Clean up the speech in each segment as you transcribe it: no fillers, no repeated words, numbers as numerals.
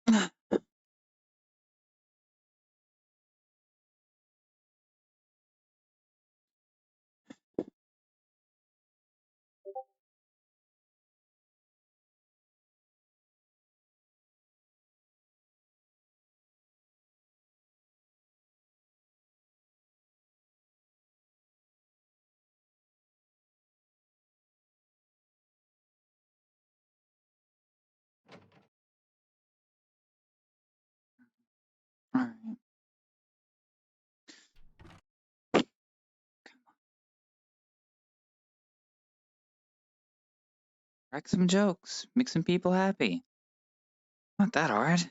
Alright. Crack some jokes. Make some people happy. Not that hard.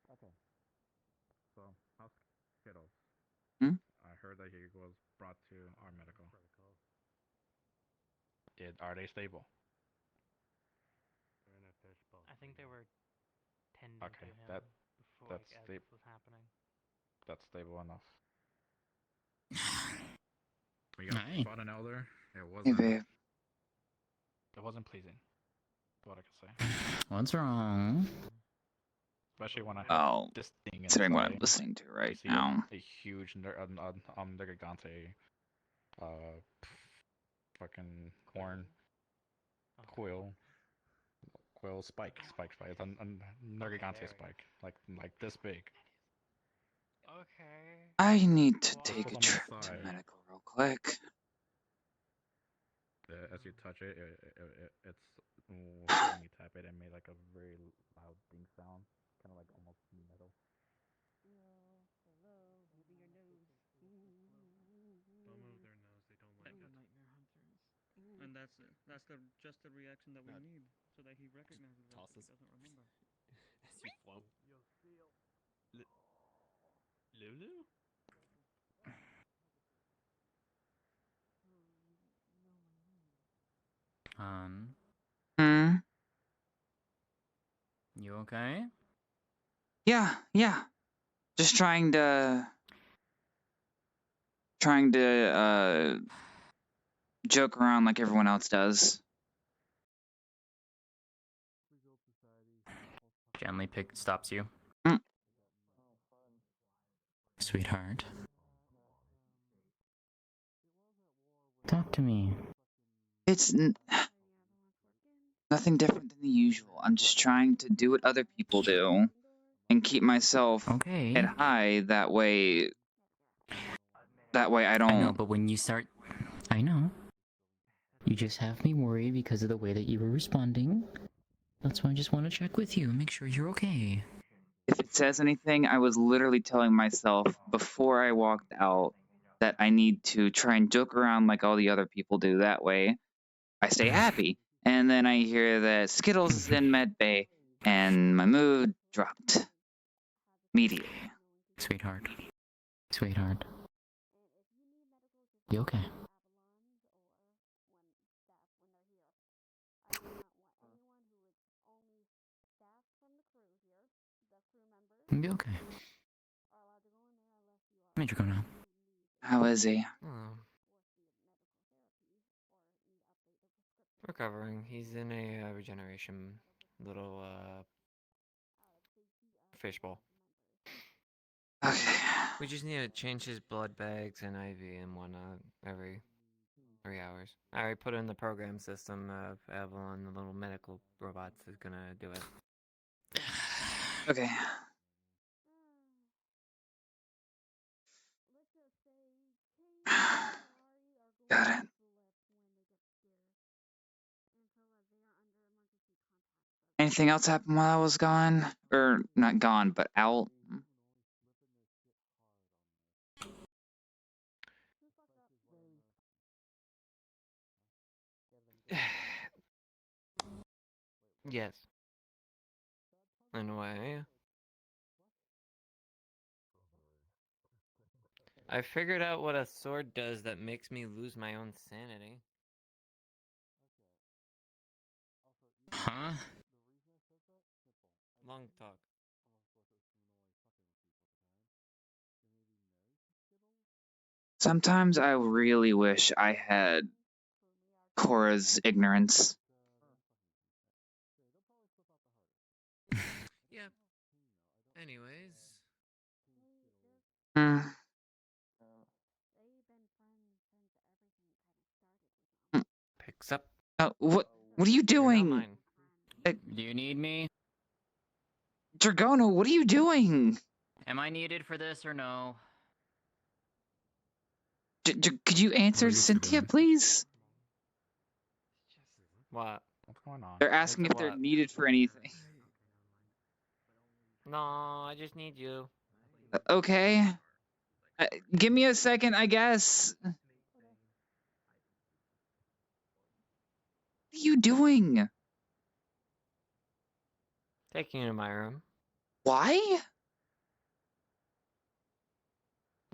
Okay. So, how's Skittles? Hmm? I heard that he was brought to our medical. Are they stable? I think they were tending Okay, to him that before, that's like, as sta- this was happening. that's stable enough. We got Hi. fought an elder. It Hey, wasn't. babe. It wasn't pleasing. That's what I could say. What's wrong? Especially when I had Oh, this thing considering what I'm inside listening to to right see now. a huge Nergigante uh fucking horn quill spike. It's a Nergigante there spike like this big. Okay. I need to Why? take a Was on my trip to side. medical real quick. As you touch it, it's when you tap it, it made like a very loud ding sound, kind of like almost metal. Don't move their nose. They don't like it. Nightmare hunters. And that's just the reaction that we need, so that he recognizes us if he doesn't remember. As you flump. Lulu? Hmm? You okay? Yeah. Just trying to joke around like everyone else does. Gently stops you. Mm. Sweetheart. Talk to me. It's nothing different than the usual. I'm just trying to do what other people do and keep myself Okay. at high. That way I I don't. know, but when you start... I know. You just have me worried because of the way that you were responding. That's why I just want to check with you and make sure you're okay. If it says anything, I was literally telling myself before I walked out that I need to try and joke around like all the other people do. That way I stay happy. And then I hear that Skittles is in med bay, and my mood dropped immediately. Sweetheart. Sweetheart. You okay? Be okay. Where'd you go now? How is he? Oh. Recovering. He's in a regeneration little fishbowl. Okay. We just need to change his blood bags and IV and whatnot every 3 hours. I already put in the program system of Evelyn, the little medical robots, is gonna do it. Okay. Got it. Anything else happen while I was gone? Or not gone, but out? Yes. In a way. I figured out what a sword does that makes me lose my own sanity. Huh? Long talk. Sometimes I really wish I had Cora's ignorance. Yeah. Anyways. Hmm. Picks up. What are you You're not doing? mine. Do you need me? Dragono, what are you doing? Am I needed for this or no? Could you answer What are you two Cynthia, doing? please? What? What's going on? They're asking if they're What? needed for anything. No, I just need you. Okay. Give me a second, I guess. What are you doing? Taking you to my room. Why?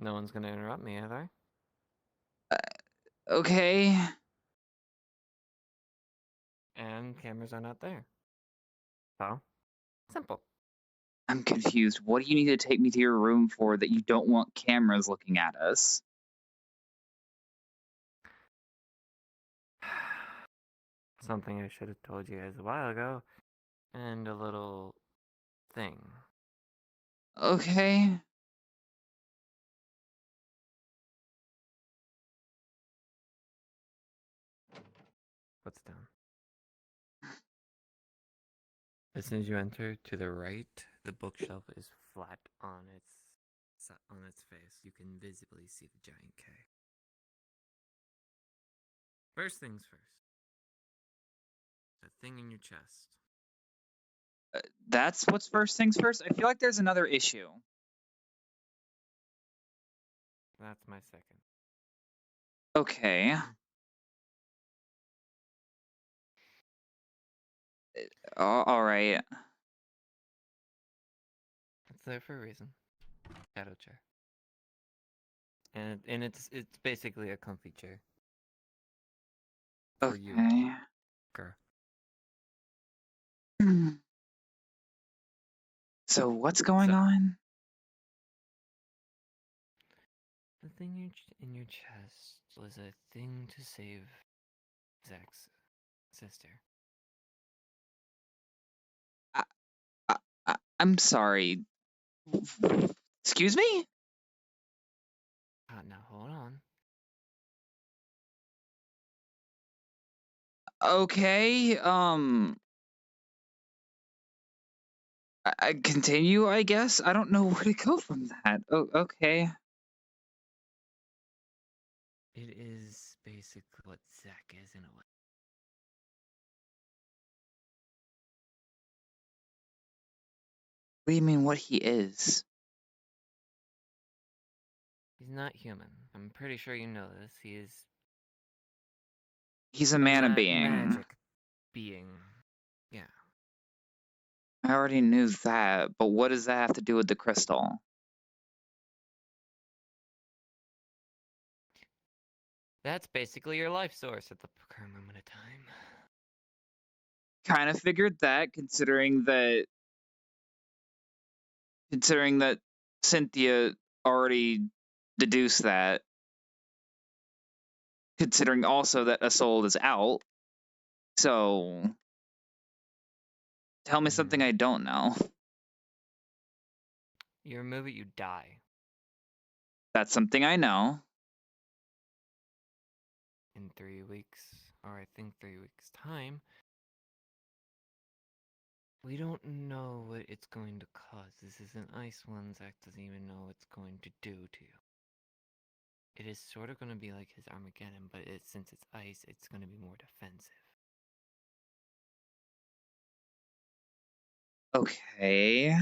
No one's gonna interrupt me, are Okay. they? And cameras are not there. So, simple. I'm confused. What do you need to take me to your room for that you don't want cameras looking at us? Something I should have told you guys a while ago. And a little thing. Okay. What's down? As soon as you enter, to the right, the bookshelf is flat on its face. You can visibly see the giant K. First things first. The thing in your chest. That's what's first things first. I feel like there's another issue. That's my second. Okay. All right. It's there for a reason. Shadow chair. And it's basically a comfy chair. For you, Okay. girl. So what's going So- on? The thing in your chest was a thing to save Zach's sister. I'm sorry. Excuse me? Now hold on. Okay. I continue, I guess. I don't know where to go from that. Oh, okay. It is basically what Zach is in a way. What do you mean, what he is? He's not human. I'm pretty sure you know this. He is He's a mana being. magic being. Yeah. I already knew that, but what does that have to do with the crystal? That's basically your life source at the current moment of time. Kind of figured that, considering that Cynthia already deduced that. Considering also that Isolde is out. So tell me something I don't know. You remove it, you die. That's something I know. In 3 weeks, or I think 3 weeks' time, we don't know what it's going to cause. This is an ice one. Zach doesn't even know what it's going to do to you. It is sort of going to be like his Armageddon, but since it's ice, it's going to be more defensive. Okay.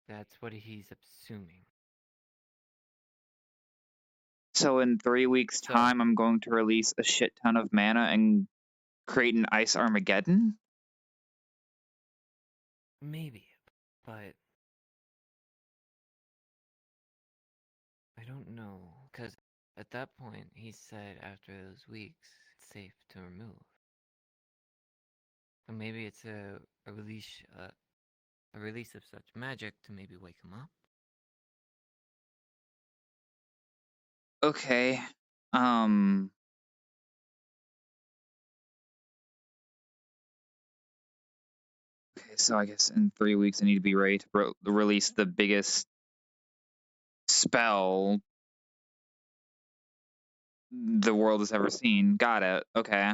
That's what he's assuming. So in 3 weeks' So- time, I'm going to release a shit ton of mana and create an ice Armageddon? Maybe, but I don't know, because at that point he said after those weeks it's safe to remove. Or maybe it's a release of such magic to maybe wake him up. Okay. Um. Okay, so I guess in 3 weeks I need to be ready to release the biggest spell the world has ever seen. Got it. Okay.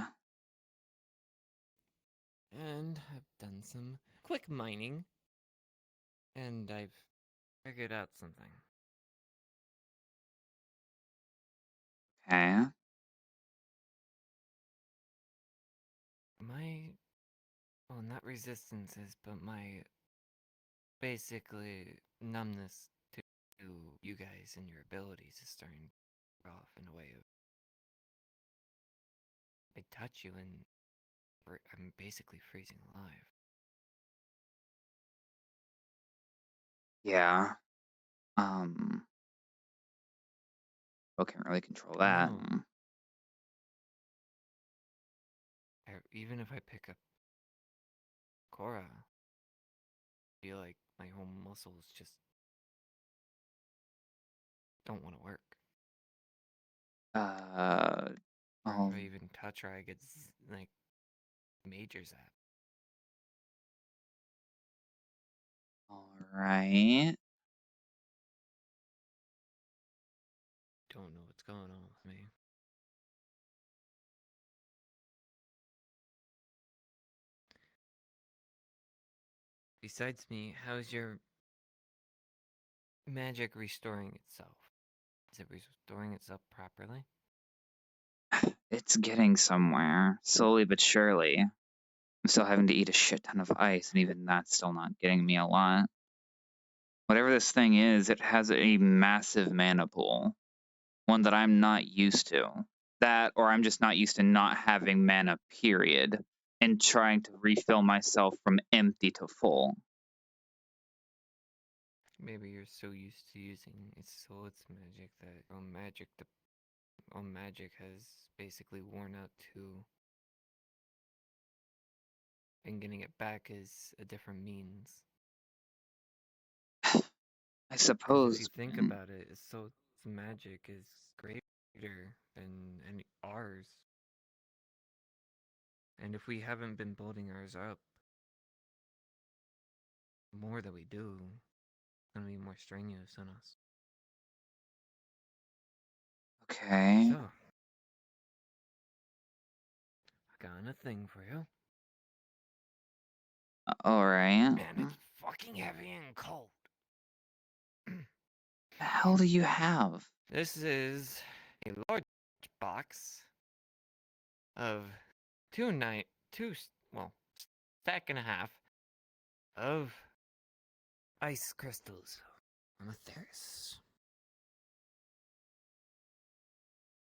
And I've done some quick mining, and I've figured out something. Okay. Well, not resistances, but my basically numbness to you guys and your abilities is starting to wear off in a way of I touch you and I'm basically freezing alive. Yeah. I can't really control I that. know. Even if I pick up Akura, I feel like my whole muscles just don't want to work. Or if I even touch her, I get like major zap. All right. Don't know what's going on with me. Besides me, how's your magic restoring itself? Is it restoring itself properly? It's getting somewhere, slowly but surely. I'm still having to eat a shit ton of ice, and even that's still not getting me a lot. Whatever this thing is, it has a massive mana pool. One that I'm not used to. That, or I'm just not used to not having mana, period, and trying to refill myself from empty to full. Maybe you're so used to using its magic that magic has basically worn out too. And getting it back is a different means. I Because suppose. if you think about it, its magic is greater than ours. And if we haven't been building ours up, the more that we do, it's gonna be more strenuous on us. Okay. So, I got a thing for you. Alright. Man, it's fucking heavy and cold. The hell do you have? This is a large box of stack and a half of ice crystals. Amethyst.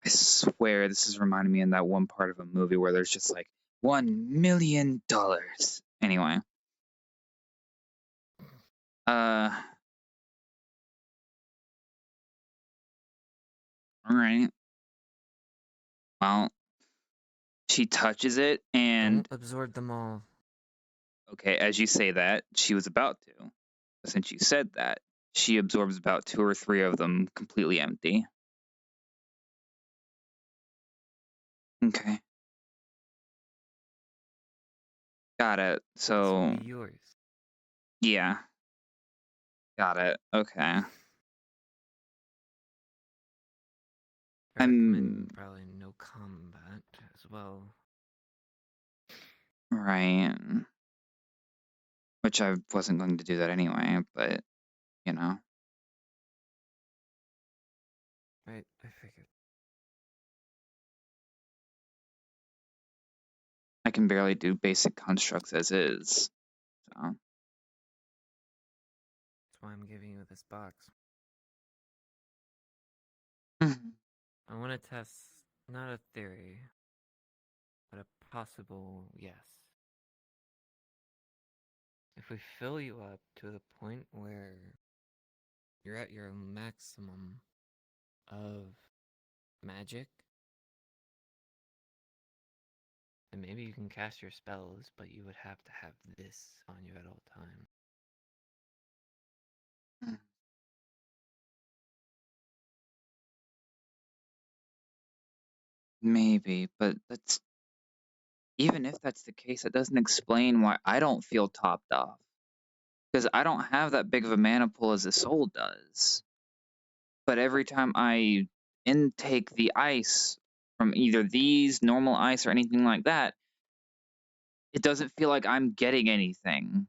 I swear this is reminding me in that one part of a movie where there's just like $1 million. Anyway. Alright. Well, she touches it and Don't absorb them all. okay, as you say that, she was about to. But since you said that, she absorbs about 2 or 3 of them completely empty. Okay. Got it. This will So, be yours. yeah. Got it. Okay. I I'm recommend probably no combat as well. right. Which I wasn't going to do that anyway, but you know. Right, I figured. I can barely do basic constructs as is. So, That's why I'm giving you this box. I want to test not a theory, but a possible yes. If we fill you up to the point where you're at your maximum of magic, then maybe you can cast your spells, but you would have to have this on you at all times. Hmm. Maybe, but that's even if that's the case, it doesn't explain why I don't feel topped off. Because I don't have that big of a mana pool as a soul does. But every time I intake the ice from either these, normal ice, or anything like that, it doesn't feel like I'm getting anything.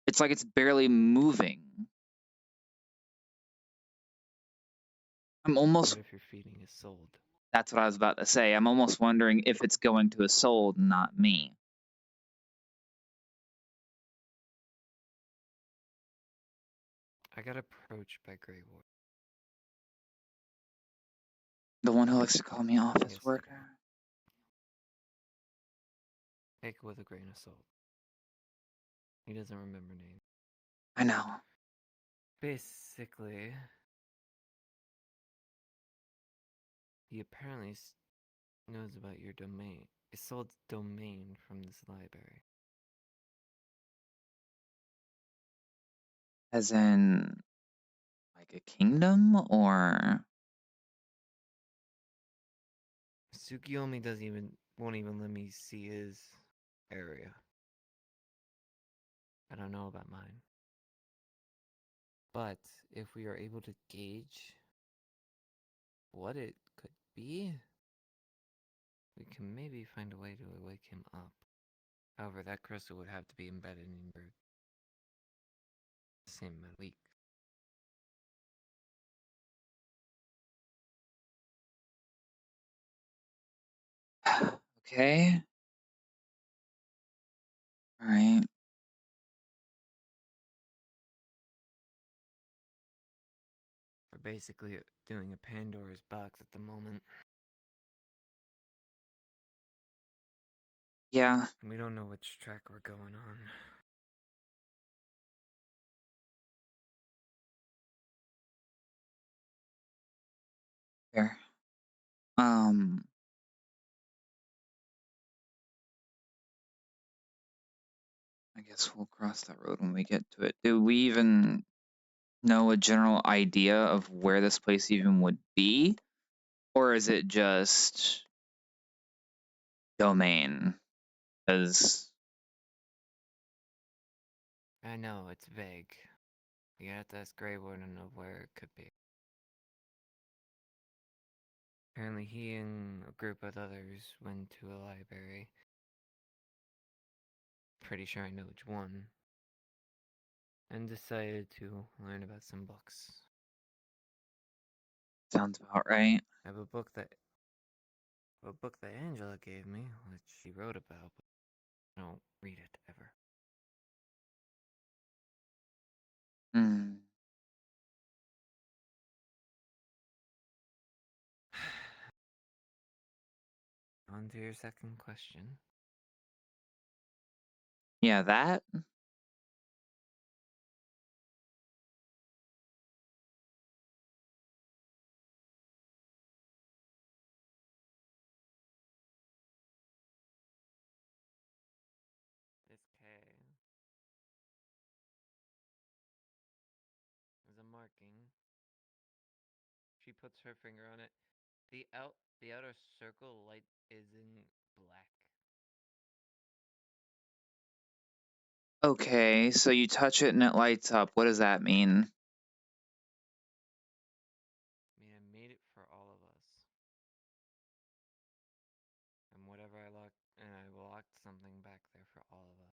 It's like it's barely moving. I'm almost. What if you're feeding a soul? That's what I was about to say. I'm almost wondering if it's going to a soul, not me. I got approached by Grey Ward The one who likes to call me office yesterday. worker. Take it with a grain of salt. He doesn't remember names. I know. Basically, he apparently knows about your domain. It sold domain from this library. As in, like a kingdom, or Tsukiyomi won't even let me see his area. I don't know about mine. But if we are able to gauge what it could be, we can maybe find a way to wake him up. However, that crystal would have to be embedded in your same week. okay. All right. We're basically doing a Pandora's box at the moment. Yeah. We don't know which track we're going on. Fair. I guess we'll cross that road when we get to it. Do we even know a general idea of where this place even would be? Or is it just domain? Because I know, it's vague. You have to ask Grey Ward to know where it could be. Apparently he and a group of others went to a library. Pretty sure I know which one. And decided to learn about some books. sounds about right. I have a book that Angela gave me, which she wrote about, but I don't read it ever. Hmm. On to your second question. Yeah, that. This K is a marking. She puts her finger on it. The outer circle light is in black. Okay, so you touch it and it lights up. What does that mean? I mean, I made it for all of us. And whatever I locked something back there for all of us.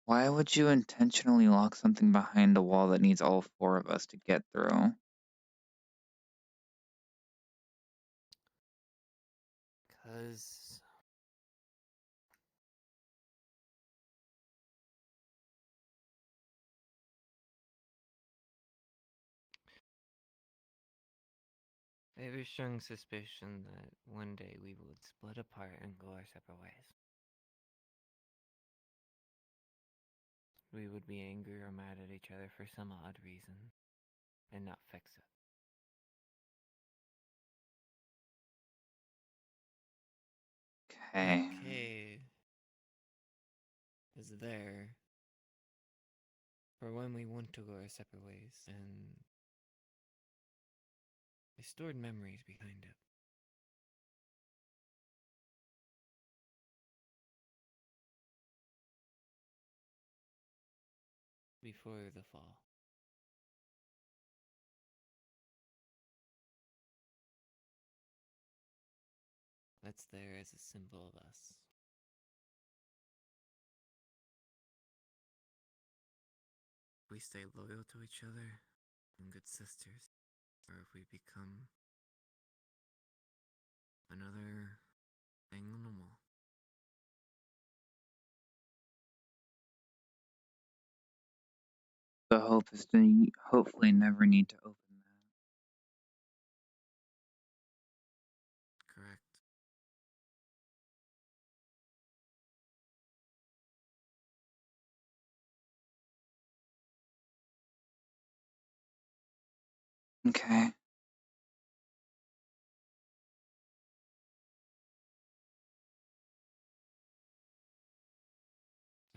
Why would you intentionally lock something behind a wall that needs all four of us to get through? Cause I have a strong suspicion that one day we would split apart and go our separate ways. we would be angry or mad at each other for some odd reason and not fix it. Okay. Okay. Is there for when we want to go our separate ways, and I stored memories behind it. Before the fall. That's there as a symbol of us. We stay loyal to each other and good sisters, or if we become another thing on the wall. The hope is to hopefully never need to open Correct. that. Okay.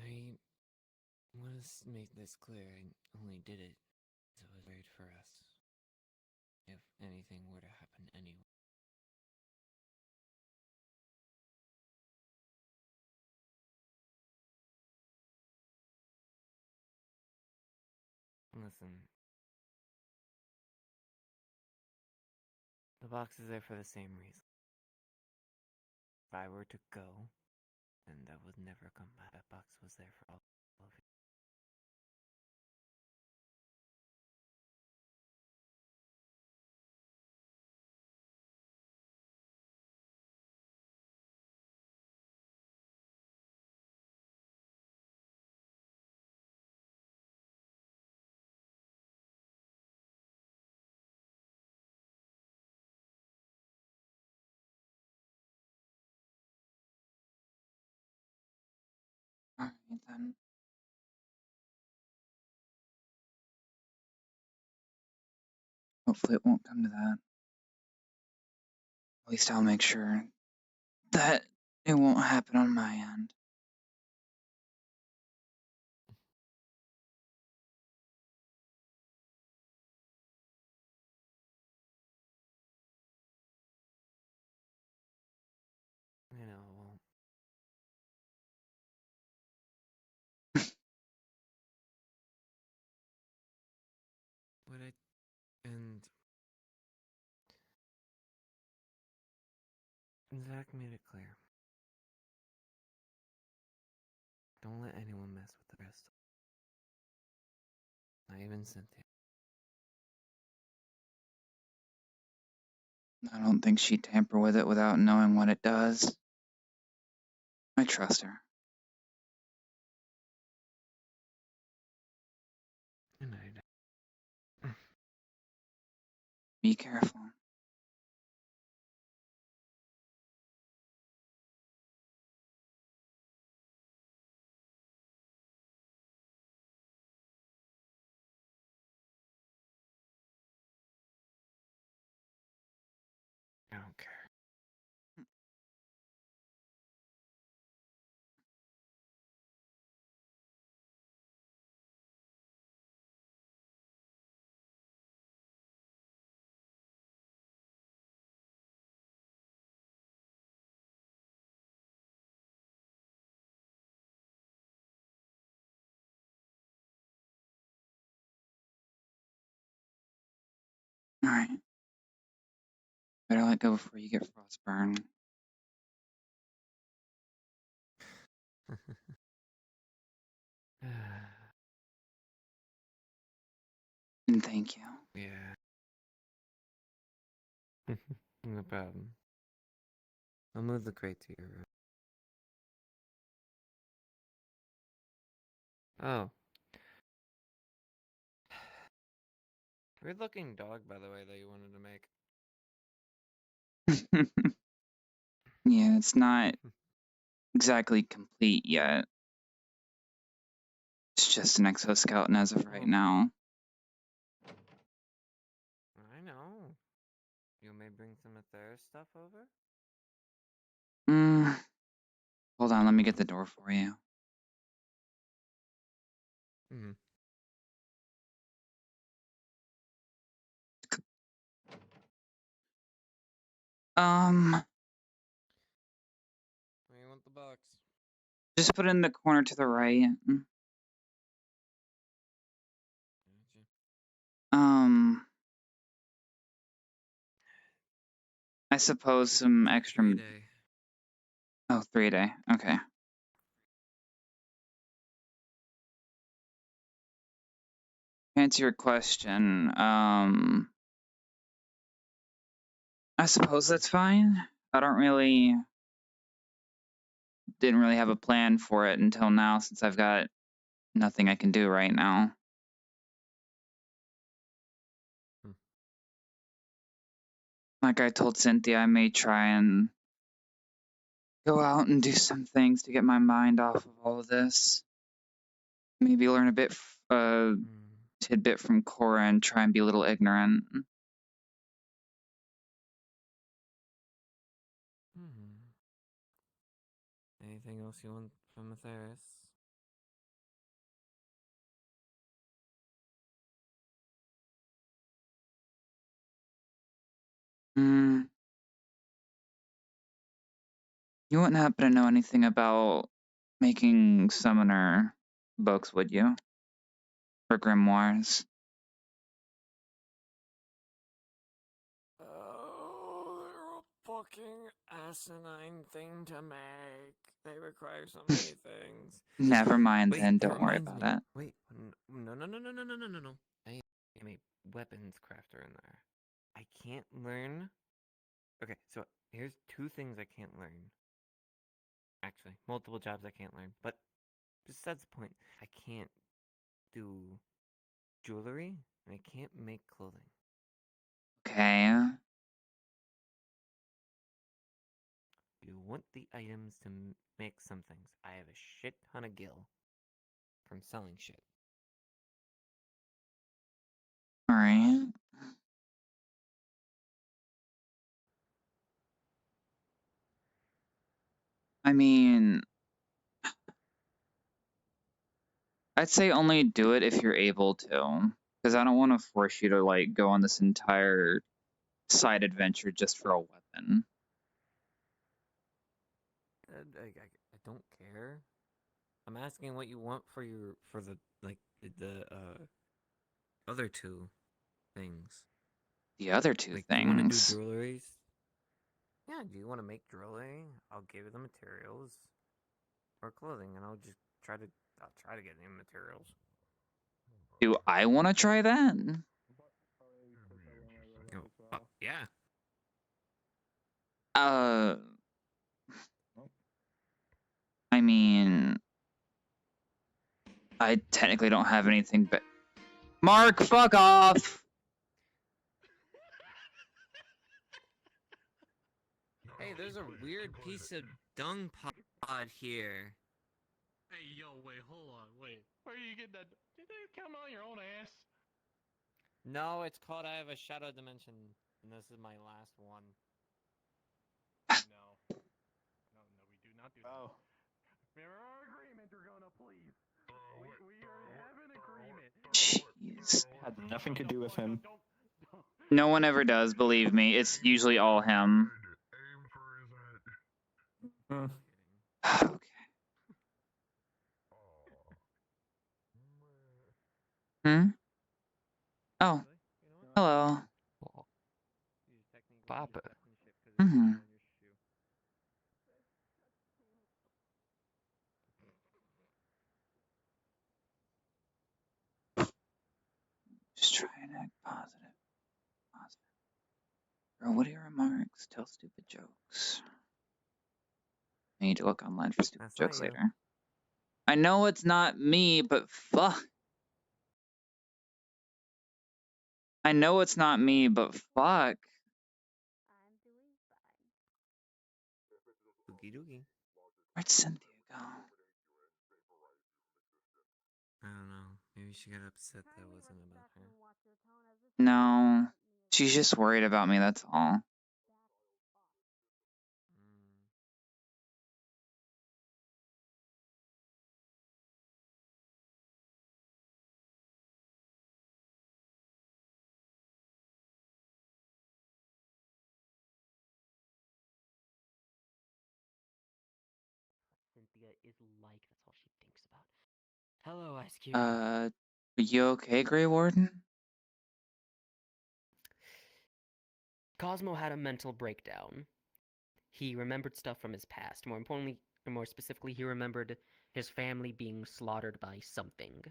I want to make this clear. I only did it because I was worried for us. If anything were to happen anyway. Listen. The box is there for the same reason. If I were to go, then that would never come back. That box was there for all of you. Alright then. Hopefully it won't come to that. At least I'll make sure that it won't happen on my end. I know it won't. What I and Zach made it clear. Don't let anyone mess with the crystal. Not even Cynthia. I don't think she'd tamper with it without knowing what it does. I trust her. And I Be careful. don't care. Alright. Better let go before you get frostburn. And thank you. Yeah. No problem. I'll move the crate to your room. Oh. Weird looking dog, by the way, that you wanted to make. Yeah, it's not exactly complete yet. It's just an exoskeleton as of right now. I know. You may bring some of their stuff over? Hold on, let me get the door for you. Mm-hmm. Where you want the box? Just put it in the corner to the right. Gotcha. I suppose some extra. 3-day. Oh, 3-day. Okay. To answer your question, I suppose that's fine. I didn't really have a plan for it until now, since I've got nothing I can do right now. Like I told Cynthia, I may try and go out and do some things to get my mind off of all of this. Maybe learn a bit, tidbit from Cora and try and be a little ignorant. Anything else you want from Atheris? You wouldn't happen to know anything about making summoner books, would you? Or grimoires? Oh, they're a fucking asinine thing to make. They require so many things. Never mind Wait, then, that don't worry reminds about me. it. Wait, no. I am a weapons crafter in there. I can't learn. Okay, so here's 2 things I can't learn. Actually, multiple jobs I can't learn. But besides the point, I can't do jewelry and I can't make clothing. Okay. You want the items to make some things. I have a shit ton of gil from selling shit. Alright. I mean, I'd say only do it if you're able to. Because I don't want to force you to, like, go on this entire side adventure just for a weapon. I don't care. I'm asking what you want for the other 2 things. The other 2 Like, do you want to do things. jewelries? Yeah, do you want to make jewelry? I'll give you the materials. Or clothing, and I'll try to get any materials. Do I want to try that? Yeah. I mean, I technically don't have anything but. Mark, fuck off! Hey, there's a weird piece of dung pod here. Hey, yo, wait, hold on, wait. Where do you get that? Did they come on your own ass? No, it's called I have a shadow dimension, and this is my last one. No. No, we do not do that. Oh. Mirror our agreement, Dragona, please. We have an agreement. Jeez. Had nothing to do with him. No one ever does, believe me. It's usually all him. Okay. Oh. Hello. Stop it. Just try and act positive. Girl, what are your remarks? Tell stupid jokes. I need to look online for stupid jokes later. I know it's not me, but fuck. I know it's not me, but fuck. Doogie doogie. Where'd Cynthia go? Maybe she got upset that wasn't about her. No, she's just worried about me, that's all. Mm. Cynthia is like, that's all she thinks about. Hello, Ice Cube. Are you okay, Grey Warden? Cosmo had a mental breakdown. He remembered stuff from his past. More importantly, or more specifically, he remembered his family being slaughtered by something.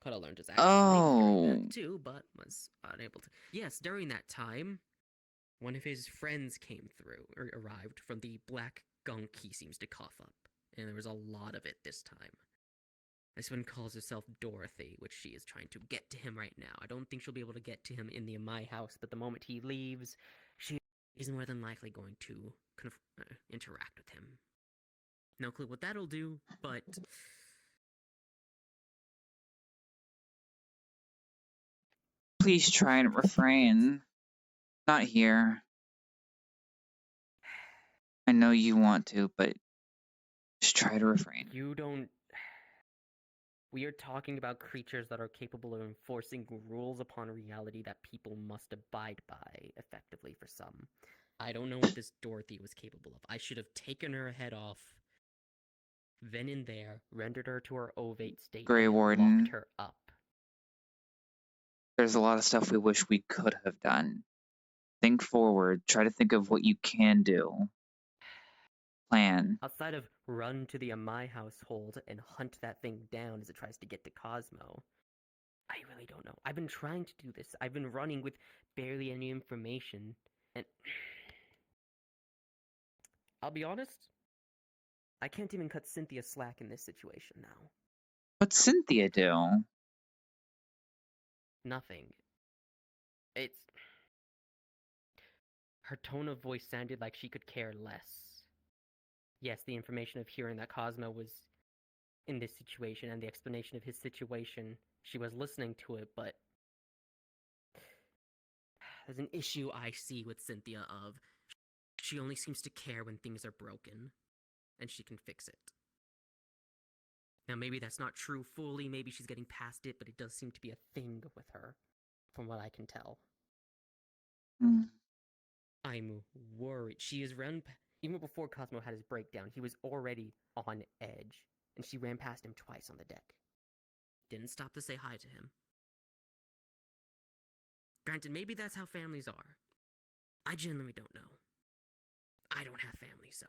Could have learned his actual name during Oh, that too, but was unable to. Yes, during that time, one of his friends came through, or arrived from the black gunk he seems to cough up. And there was a lot of it this time. This one calls herself Dorothy, which she is trying to get to him right now. I don't think she'll be able to get to him in the My House, but the moment he leaves, she is more than likely going to interact with him. No clue what that'll do, but please try and refrain. Not here. I know you want to, but just try to refrain. you don't. We are talking about creatures that are capable of enforcing rules upon reality that people must abide by, effectively, for some. I don't know what this Dorothy was capable of. I should have taken her head off, then and there, rendered her to her ovate state, Grey and then Warden, locked her up. there's a lot of stuff we wish we could have done. Think forward. Try to think of what you can do. Plan. Outside of run to the Amai household and hunt that thing down as it tries to get to Cosmo, I really don't know. I've been trying to do this. I've been running with barely any information, and I'll be honest, I can't even cut Cynthia slack in this situation now. What's Cynthia do? Nothing. It's... Her tone of voice sounded like she could care less. Yes, the information of hearing that Cosmo was in this situation and the explanation of his situation, she was listening to it, but there's an issue I see with Cynthia of she only seems to care when things are broken, and she can fix it. Now, maybe that's not true fully, maybe she's getting past it, but it does seem to be a thing with her, from what I can tell. Hmm. I'm worried. She has run... Even before Cosmo had his breakdown, he was already on edge, and she ran past him twice on the deck. Didn't stop to say hi to him. Granted, maybe that's how families are. I genuinely don't know. I don't have family, so...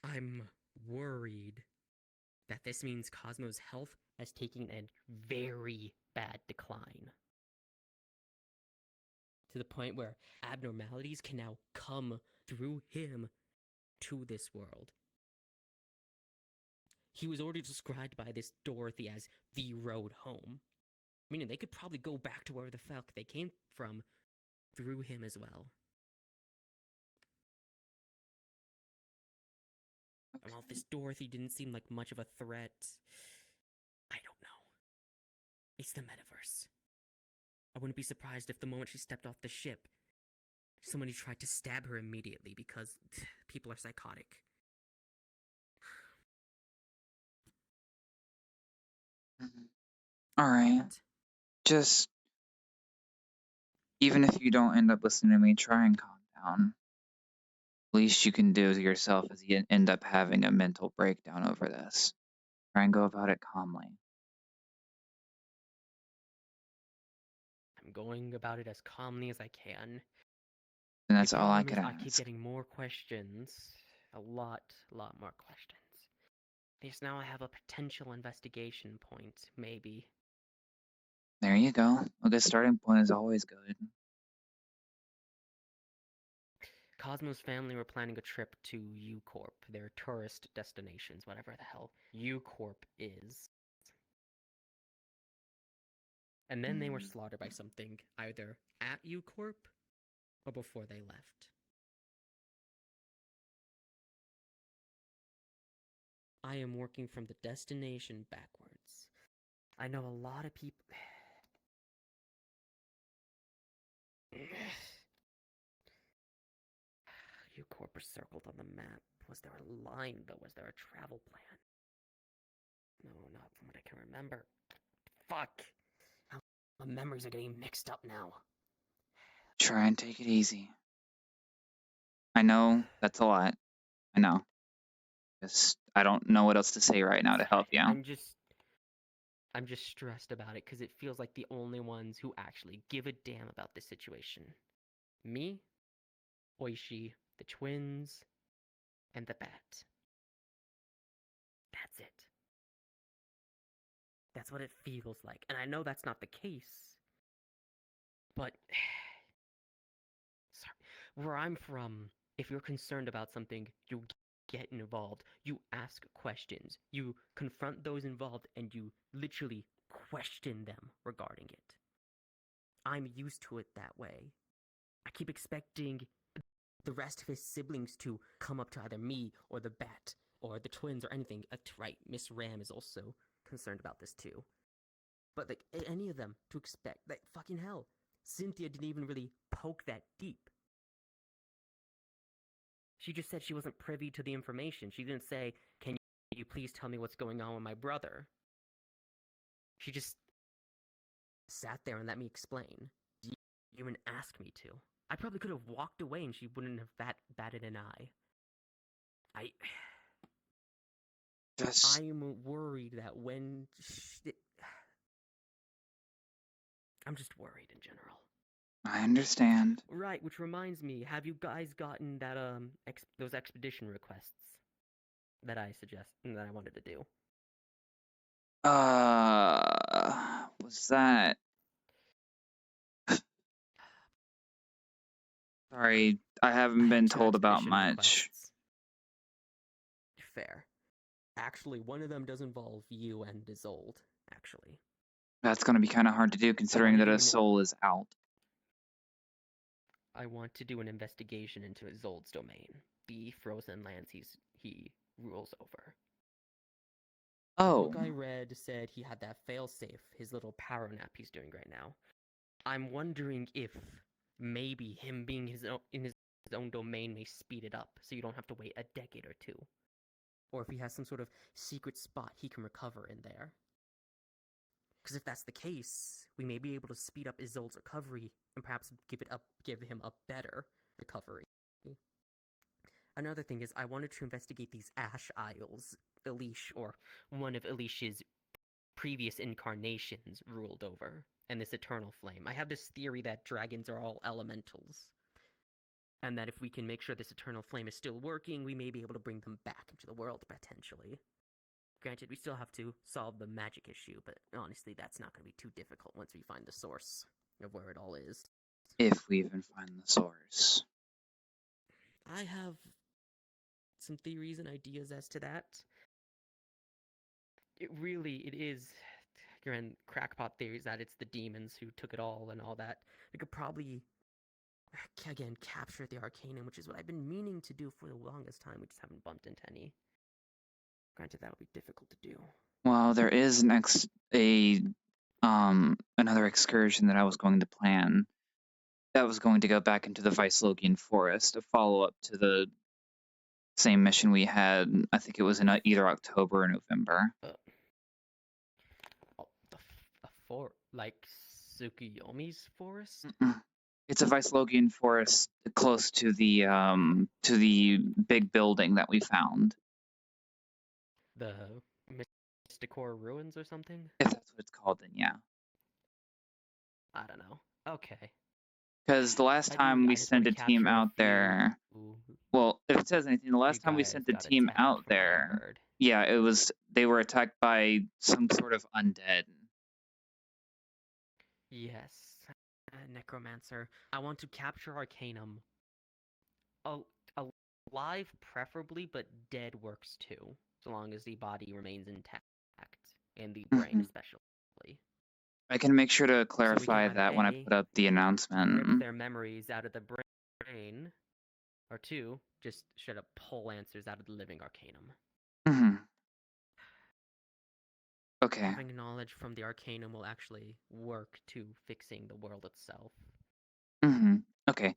I'm worried that this means Cosmo's health has taken a very bad decline. To the point where abnormalities can now come through him to this world. He was already described by this Dorothy as the road home. Meaning they could probably go back to where the fuck they came from through him as well. And while this Dorothy didn't seem like much of a threat, I don't know. It's the metaverse. I wouldn't be surprised if the moment she stepped off the ship, somebody tried to stab her immediately because people are psychotic. Alright. Just, even if you don't end up listening to me, try and calm down. Least you can do yourself is you end up having a mental breakdown over this. Try and go about it calmly. I'm going about it as calmly as I can. And that's The all I problem could is I keep ask. getting more questions. A lot more questions. Because now I have a potential investigation point, maybe. There you go. A good starting point is always good. Cosmo's family were planning a trip to U-Corp, their tourist destinations, whatever the hell U-Corp is. And then they were slaughtered by something, either at U-Corp or before they left. I am working from the destination backwards. I know a lot of people. You corpus circled on the map. Was there a line, though? Was there a travel plan? No, not from what I can remember. Fuck! How my memories are getting mixed up now. Try and take it easy. I know that's a lot. I know. Just I don't know what else to say right now to help you. I'm just stressed about it because it feels like the only ones who actually give a damn about this situation. Me, Oishi, the twins, and the bat. That's it. That's what it feels like. And I know that's not the case. But sorry, where I'm from, if you're concerned about something, you get involved. You ask questions. You confront those involved and you literally question them regarding it. I'm used to it that way. I keep expecting the rest of his siblings to come up to either me or the bat or the twins or anything. Right, Miss Ram is also concerned about this too. But like any of them to expect, like fucking hell, Cynthia didn't even really poke that deep. She just said she wasn't privy to the information. She didn't say, "Can you please tell me what's going on with my brother?" She just sat there and let me explain. Didn't even ask me to. I probably could have walked away and she wouldn't have batted an eye. I'm worried that when I'm just worried in general. I understand. Right, which reminds me, have you guys gotten that those expedition requests that I wanted to do? Was that? Sorry, I haven't been told about much. Requests. Fair. Actually, one of them does involve you and Isolde, actually. That's gonna be kind of hard to do considering that a soul is out. I want to do an investigation into Isolde's domain, the frozen lands he rules over. Oh. The book I read said he had that failsafe, his little power nap he's doing right now. I'm wondering if maybe him being in his own domain may speed it up, so you don't have to wait a decade or two. Or if he has some sort of secret spot he can recover in there. Because if that's the case, we may be able to speed up Isolde's recovery and perhaps give him a better recovery. Another thing is, I wanted to investigate these Ash Isles Elish, or one of Elish's previous incarnations, ruled over, and this eternal flame. I have this theory that dragons are all elementals, and that if we can make sure this eternal flame is still working, we may be able to bring them back into the world, potentially. Granted, we still have to solve the magic issue, but honestly, that's not going to be too difficult once we find the source of where it all is. If we even find the source. I have some theories and ideas as to that. It is grand crackpot theories that it's the demons who took it all and all that. We could probably, again, capture the Arcanum, which is what I've been meaning to do for the longest time. We just haven't bumped into any. Granted, that'll be difficult to do. Well, there is another excursion that I was going to plan. That was going to go back into the Vicelogian Forest, a follow-up to the same mission we had. I think it was in either October or November. Like Tsukuyomi's forest? It's a Vicelogian forest close to the big building that we found. The Mysticor ruins or something? If that's what it's called, then yeah. I don't know. Okay. Because the last time we sent a team out there, well, if it says anything, the last time we sent the team out there, yeah, they were attacked by some sort of undead. Yes, necromancer. I want to capture Arcanum. Alive, preferably, but dead works too, so long as the body remains intact, and the brain especially. I can make sure to clarify that when I put up the announcement. Rip their memories out of the brain, or two, just straight up pull answers out of the living Arcanum. Okay. having knowledge from the Arcanum will actually work to fixing the world itself. Mm-hmm. Okay.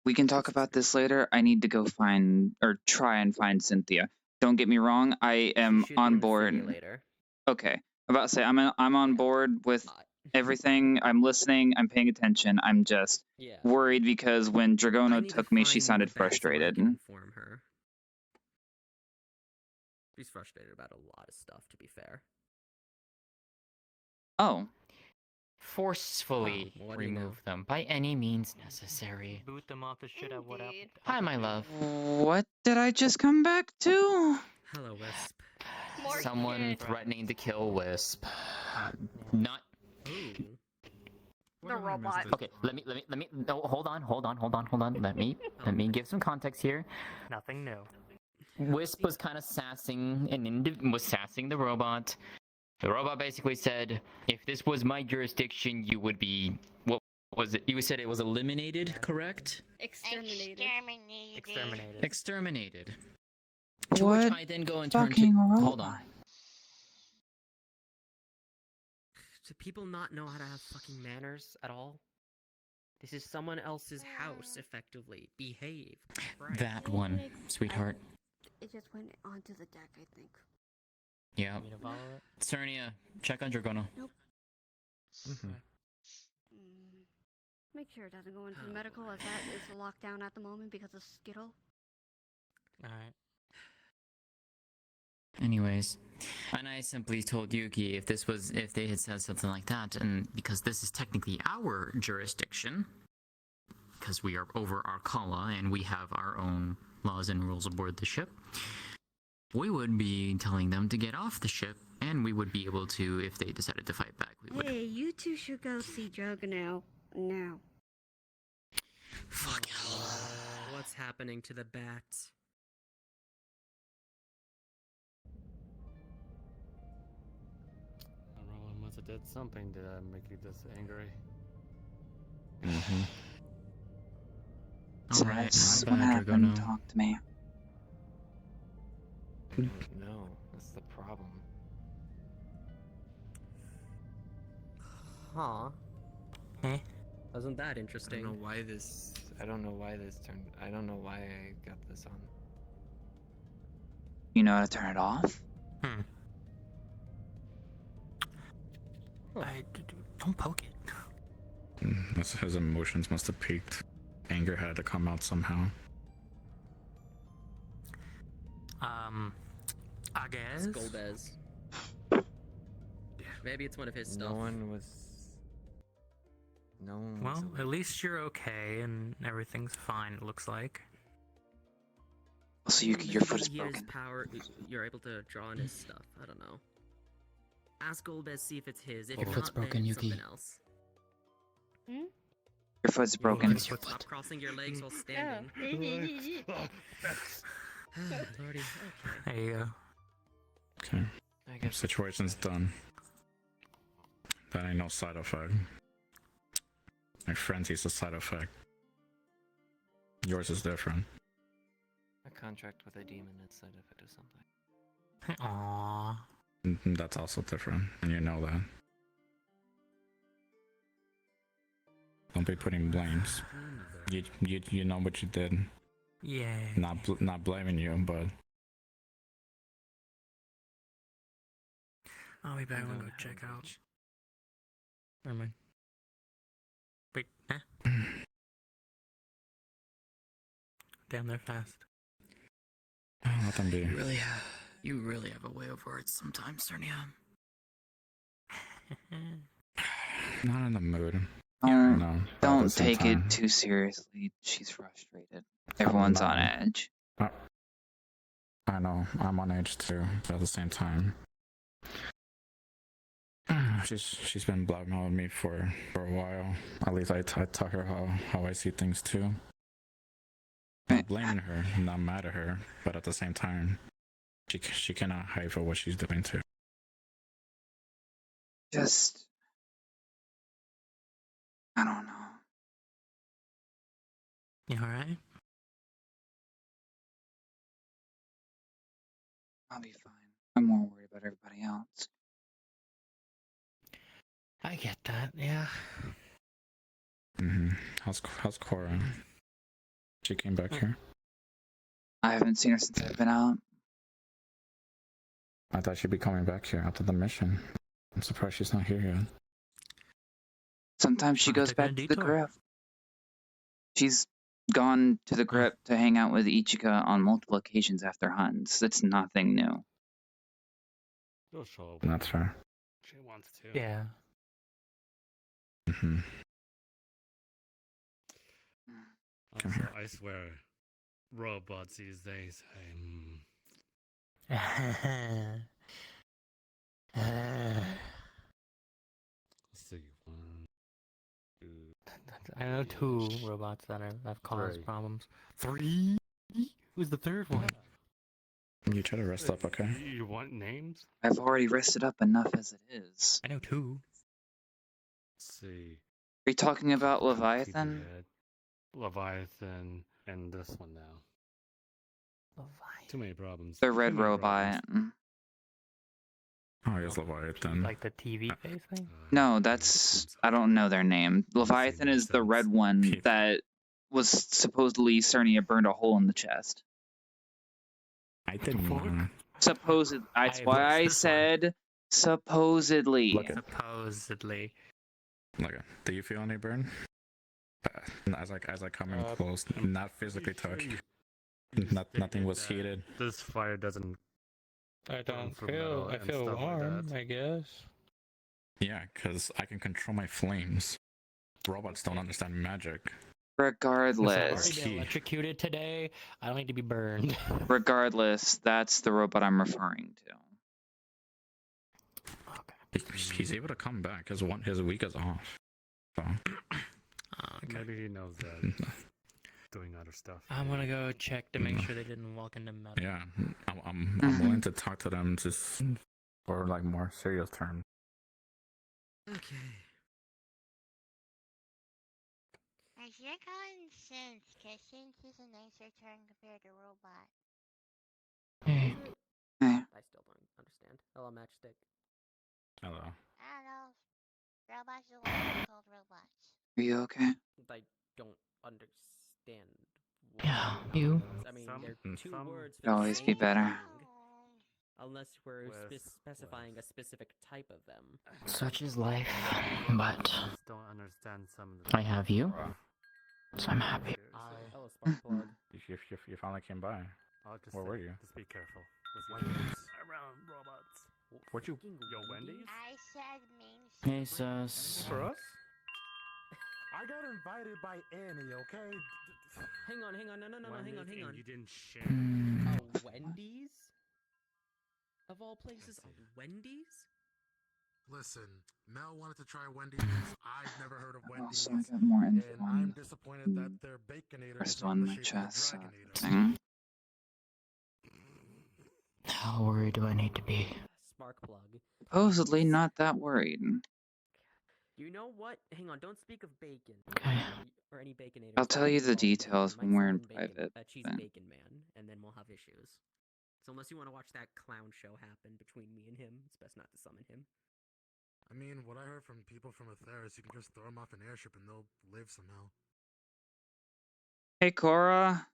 We can talk about this later. I need to go find or try and find Cynthia. Don't get me wrong. I She am should be on in the board. city later. Okay. I'm about to say I'm on Yeah. board with Uh, everything. I'm listening. I'm paying attention. I'm just yeah. worried because when I Dragono need to took me, she find sounded the bat so I frustrated. can inform her. She's frustrated about a lot of stuff, to be fair. Oh, Forcefully Oh, what do you know? remove them by any means necessary. Boot them off the shit out what Indeed. Hi, my love. what did I just come back to? Hello, Wisp. More Someone shit. threatening to kill Wisp. Not. Ooh. The robot. Okay, let me. No, hold on. Let me give some context here. Nothing new. Wisp was kind of sassing was sassing the robot. The robot basically said, "If this was my jurisdiction, you would be what was it? You said it was eliminated, correct? Exterminated. Exterminated. Exterminated." To What which I then go and turn to. fucking Hold on. robot? Do people not know how to have fucking manners at all? This is someone else's house, effectively. Behave. Right. That one, sweetheart. It just went onto the deck, I think. Yeah. You need to follow it? Cernia, check on Dragono. Nope. Mm-hmm. Make sure it doesn't go into Oh, the medical, as that is locked down at the moment because of Skittle. Alright. Anyways, and I simply told Yuki if they had said something like that, and because this is technically our jurisdiction, because we are over Arkala and we have our own laws and rules aboard the ship, we would be telling them to get off the ship, and we would be able to, if they decided to fight back, we would. Hey, you two should go see Jug now. Now. Fuck. What's happening to the bat? Rowan must have did something to make you this angry. Mm-hmm. Alright, That's my what bad, happened. Dragono. Talk to me. No, that's the problem. Huh. Eh? Wasn't that I interesting? don't know why this. I don't know why this turned. I don't know why I got this on. You know how to turn it off? Don't poke it. His emotions must have peaked. Anger had to come out somehow. I guess. Golbez. Maybe it's one of his stuff. No one was. No one was. Well, allowed- at least you're okay and everything's fine, it looks like. Also, Yuki, your Maybe foot is he has broken. power. You're able to draw on his stuff. I don't know. Ask Golbez, see if it's his. If Your not, foot's broken, then it's Yuki. something else. Your foot's broken. Fix your Stop foot. crossing your legs while standing. Lordy, okay. There you go. Okay. I guess. Situation's done. That ain't no side effect. My frenzy's a side effect. Yours is different. A contract with a demon is side effect of something. Aww. That's also different, and you know that. Don't be putting blames. You know what you did. Yeah. Not blaming you, but I'll be back. I'm I'm gonna going go to check hell, out. bitch. Never mind. Wait, huh? Damn, they're fast. let them be. You really have a way of words sometimes, Cernia. Not in the mood. Don't, No. but at the don't same take time, it too seriously. She's frustrated. Everyone's on No. edge. I know. I'm on edge too. But at the same time, she's been blackmailing me for a while. At least I tell her how I see things too. Not blaming her, not mad at her, but at the same time, she cannot hide for what she's doing too. Just, I don't know. You alright? I'll be fine. I'm more worried about everybody else. I get that, yeah. How's Cora? She came back here. I haven't seen her since I've been out. I thought she'd be coming back here after the mission. I'm surprised she's not here yet. Sometimes she I'm goes taking a back to the detour. crypt. She's gone to the crypt to hang out with Ichika on multiple occasions after hunts. It's nothing new. She'll show up. That's fair. She wants to. Yeah. Also, I swear, robots these days. Let's see. 1, 2. I know 2 robots that have caused problems. 3? Who's the third one? You try to rest up, okay? You want names? I've already rested up enough as it is. I know 2. Let's see. Are you talking about Copy Leviathan? that. Leviathan and this one now. Too many problems. The Too red many robot. problems. Oh, yes, Leviathan. Like the TV face thing? No, that's... I don't know their name. Leviathan is the red one that was supposedly Cernia burned a hole in the chest. I didn't know. Supposed. That's I why watched I this one. said supposedly. Look at. Supposedly. Look at. Do you feel any burn? As I come in close, not physically touch. Nothing was heated. This fire doesn't. I don't from feel. metal I and feel stuff like warm, that. I guess. Yeah, because I can control my flames. Robots don't understand magic. I've Regardless. already been electrocuted today. I don't need to be burned. Regardless, that's the robot I'm referring to. He's able to come back. His week is off. So. Maybe he knows that. Doing other stuff. I'm gonna go check to make sure they didn't walk into metal. Yeah, I'm willing to talk to them just for like more serious terms. Okay. I should call him Sense, because Sense is a nicer term compared to robot. I still don't understand. Hello, Matchstick. Hello. I don't know. Robots are like called robots. Are you okay? I don't understand. Yeah, you. I mean, Some- they're two some- words for Could the always same be better. thing, unless we're specifying a specific type of them. Such is life, but Just don't understand some of the. I have you, so I'm happy. Hello, Sparkplug. You finally came by. I'll just Where say, were you? Just be careful. Around robots. Where'd you? Yo, Wendy's? I said main Hey, sus. For us? I got invited by Annie, okay? Hang on, hang on, no, hang on, hang on. You didn't share. A Wendy's? Of all places, a Wendy's? Listen, Mel wanted to try Wendy's. I've never heard of Wendy's. Also, I got more info And I'm on disappointed that their Baconator first is not one the my shape of a chest Dragonator. thing. How worried do I need to be? Sparkplug. Supposedly not that worried. You know what? Hang on, don't speak of bacon. Okay. Or any baconator. I'll tell you the Well, details might when we're in summon bacon, private. That she's then. Bacon Man, and then we'll have issues. So unless you want to watch that clown show happen between me and him, it's best not to summon him. I mean, what I heard from people from Atheris, you can just throw them off an airship and they'll live somehow. Hey, Cora.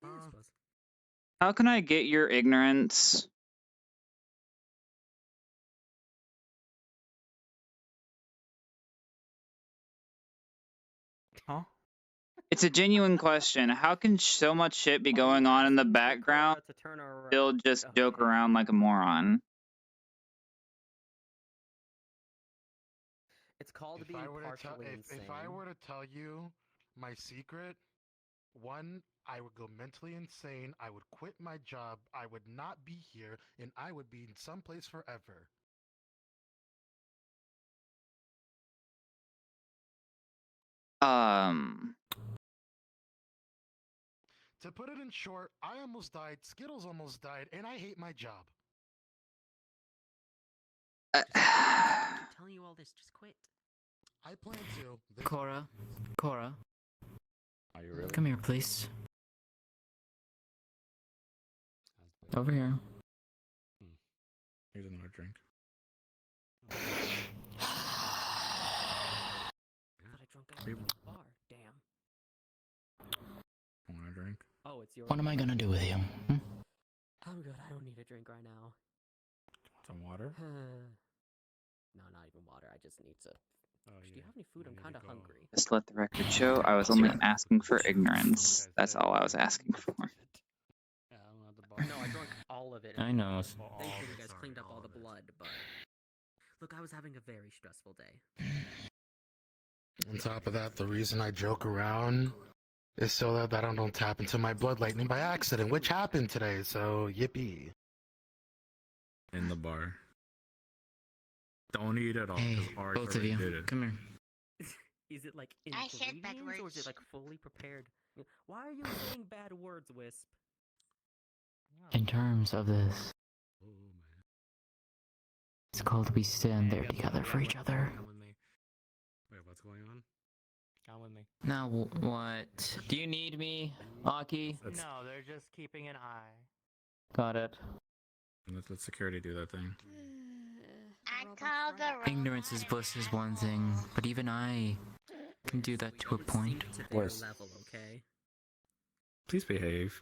Yeah, I suppose. How can I get your ignorance? Huh? It's a genuine question. How can so much shit be going on in the background, To turn around. still just joke Okay. around like a moron? It's called If being I were to tell, partially insane. if I were to tell you my secret, one, I would go mentally insane. I would quit my job. I would not be here, and I would be in someplace forever. To put it in short, I almost died, Skittles almost died, and I hate my job. Just I keep telling you all this. Just quit. I plan to. Cora, Are you really? come here, please. Over here. Here's another drink. Bar. Damn. Want a drink? Oh, it's your. What am I gonna do with you? Hmm? I'm good. I don't need a drink right now. Some water? No, not even water. I just need to. Oh, Do yeah. you have any food? I I'm need kind to of go. hungry. Just let the record show I was only asking for ignorance. That's all I was asking for. Yeah, I'm at the bar. No, I drank all of it. I know. Thankfully, you guys cleaned up all the blood, but look, I was having a very stressful day. On top of that, the reason I joke around is so that I don't tap into my blood lightning by accident, which happened today, so yippee. In the bar. Don't eat it all, Hey, because Art both of already you, did it. come here. Is it like I said bad ingredients, or is it words. like fully prepared? Why are you saying bad words, Wisp? In terms of this, Oh, man. it's called we stand Hey, there together for each other. Come with me. Wait, what's going on? Come with me. Now what? Do you need me, Aki? No, they're just keeping an eye. Got it. Let security do that thing. I called the Ignorance is bliss is one thing, but even I can do that to a point. To their Worse. level, okay? Please behave.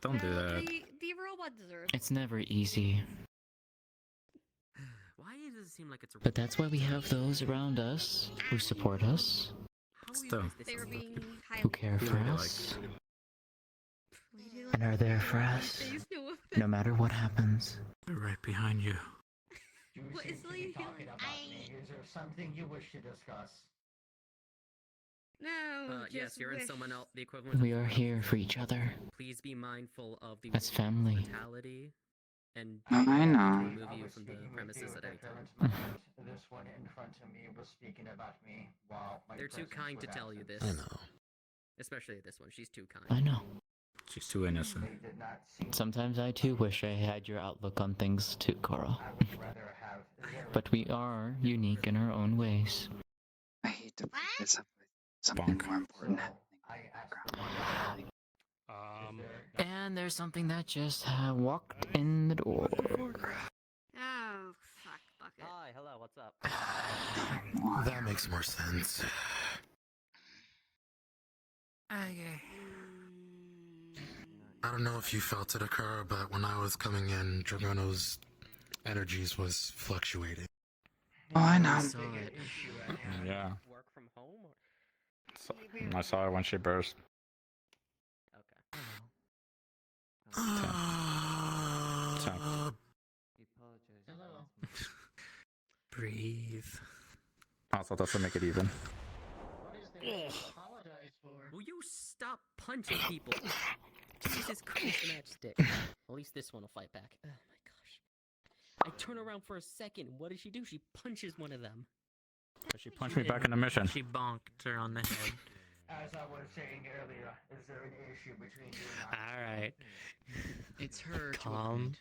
Don't do that. The robot deserves. It's never easy, Why does it seem like it's a? but that's why we have those around us who support us, How are you Still. guys this They were lucky? being who care for Ladylike. us, and are there for us, no matter what happens. We're right behind you. What is Lady like? Is there something you wish to discuss? No, Yes, just you're in wish. someone else. The equivalent. We are here for each other. Please be mindful of the As family. mortality, and I know. remove you from the premises at any time. This one in front of me was speaking about me while my They're too presence kind was to tell you absent. this. I know. Especially this one. She's too kind. I know. She's too innocent. They did not seem Sometimes I too wish I had your outlook on things too, Cora. I would rather have their But we are unique in our own ways. I hate to break this up with something Bonk. more important So, happening. I asked And there's something that just walked in the door. Oh, fuck, bucket. Hi, hello, what's up? That makes more sense. I don't know if you felt it occur, but when I was coming in, Dragono's energies was fluctuating. Oh, I know. Saw it. Yeah. Work from home? Or... So, I saw her when she burst. Okay. Breathe. Also, that's to make it even. Will you stop punching people? Jesus Christ, matchstick. At least this one will fight back. Oh my gosh. I turn around for a second. What does she do? She punches one of them. She punched me back in the mission. She bonked her on the head. As I was saying earlier, is there an issue between you and I? Alright. It's her. Calm.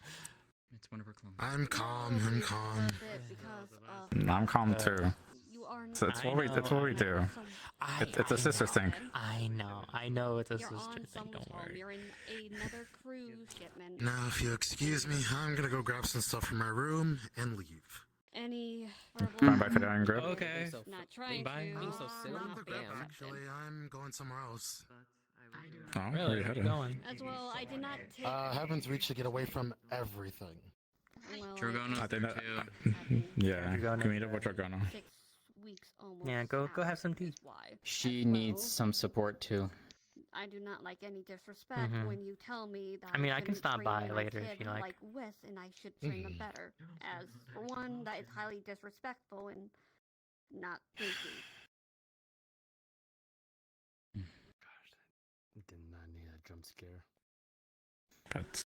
It's one of her clones. I'm calm, I'm calm. Because of I'm calm too. you are It's what we. It's what we do. It's a sister thing. I know it's a You're sister on thing, someone's don't home. worry. You're in another cruise shipment. Now, if you excuse me, I'm gonna go grab some stuff from my room and leave. Any Going back to the iron grip. Okay. Not trying Bye. to. Being so soon? Not the grip, Damn. actually. I'm going somewhere else. Oh, where Really? you Where you headed? going? As well, I did not take. Heaven's Reach to get away from everything. Well, I think that. happened Yeah. Dragona. Can we meet up with Dragona? 6 weeks almost. Yeah, go have some after tea. is why. She As needs well, some support too. I do not like any disrespect Mhm. when you tell me that I mean, I can shouldn't stop train by my later if kid you like. Wes, and I should train him Mhm. better. As for one, that is highly disrespectful and not thinking. Did not need a jump scare. That's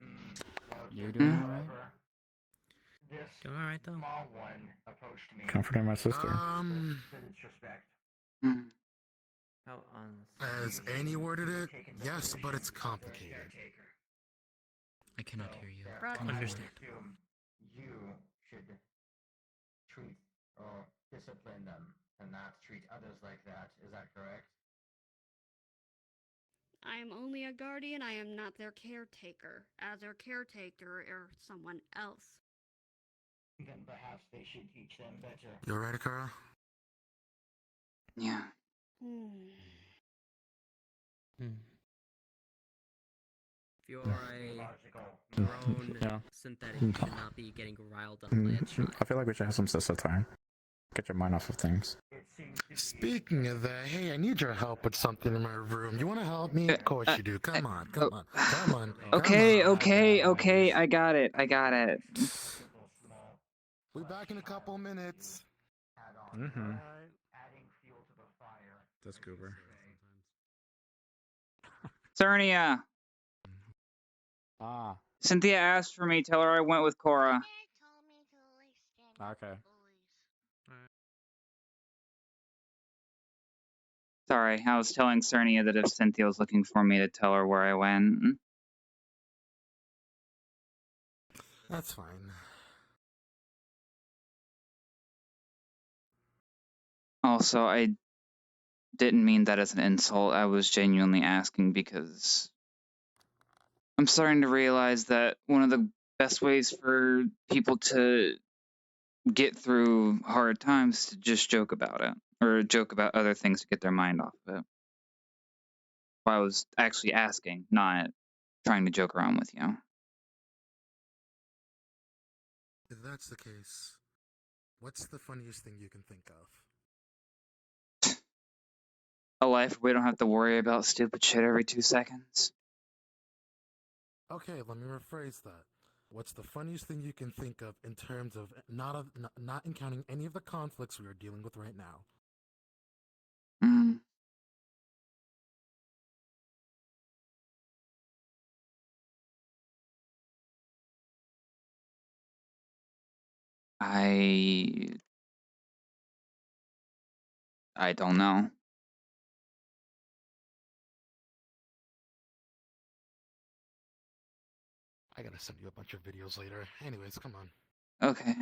You're doing alright? This Doing alright though. small one approached me. comforting my sister. With disrespect. Hmm. How on As Annie worded it, yes, but it's complicated. I cannot hear you. Brother. Come on. Understand. Assume you should treat or discipline them and not treat others like that. Is that correct? I am only a guardian, I am not their caretaker. As their caretaker or someone else. Then perhaps they should teach them better. You alright, Akura? Yeah. Hmm. If you're a drone Yeah. synthetic, you should not be getting riled up by a child. I feel like we should have some sister time. Get your mind off of things. Speaking of that, hey, I need your help with something in my room. You want to help me? Of course you do. Come on, come on, come on. Okay, come on. okay, I got it. We'll be back in a couple minutes. Mm-hmm. Adding fuel to the fire. That's Goober. Cernia, Ah. Cynthia asked for me. Tell her I went with Cora. Okay. Sorry, I was telling Cernia that if Cynthia was looking for me to tell her where I went. That's fine. Also, I didn't mean that as an insult. I was genuinely asking because I'm starting to realize that one of the best ways for people to get through hard times is to just joke about it, or joke about other things to get their mind off of it. I was actually asking, not trying to joke around with you. If that's the case, what's the funniest thing you can think of? A life where we don't have to worry about stupid shit every 2 seconds. Okay, let me rephrase that. What's the funniest thing you can think of in terms of not encountering any of the conflicts we are dealing with right now? I don't know. I gotta send you a bunch of videos later. Anyways, come on. Okay.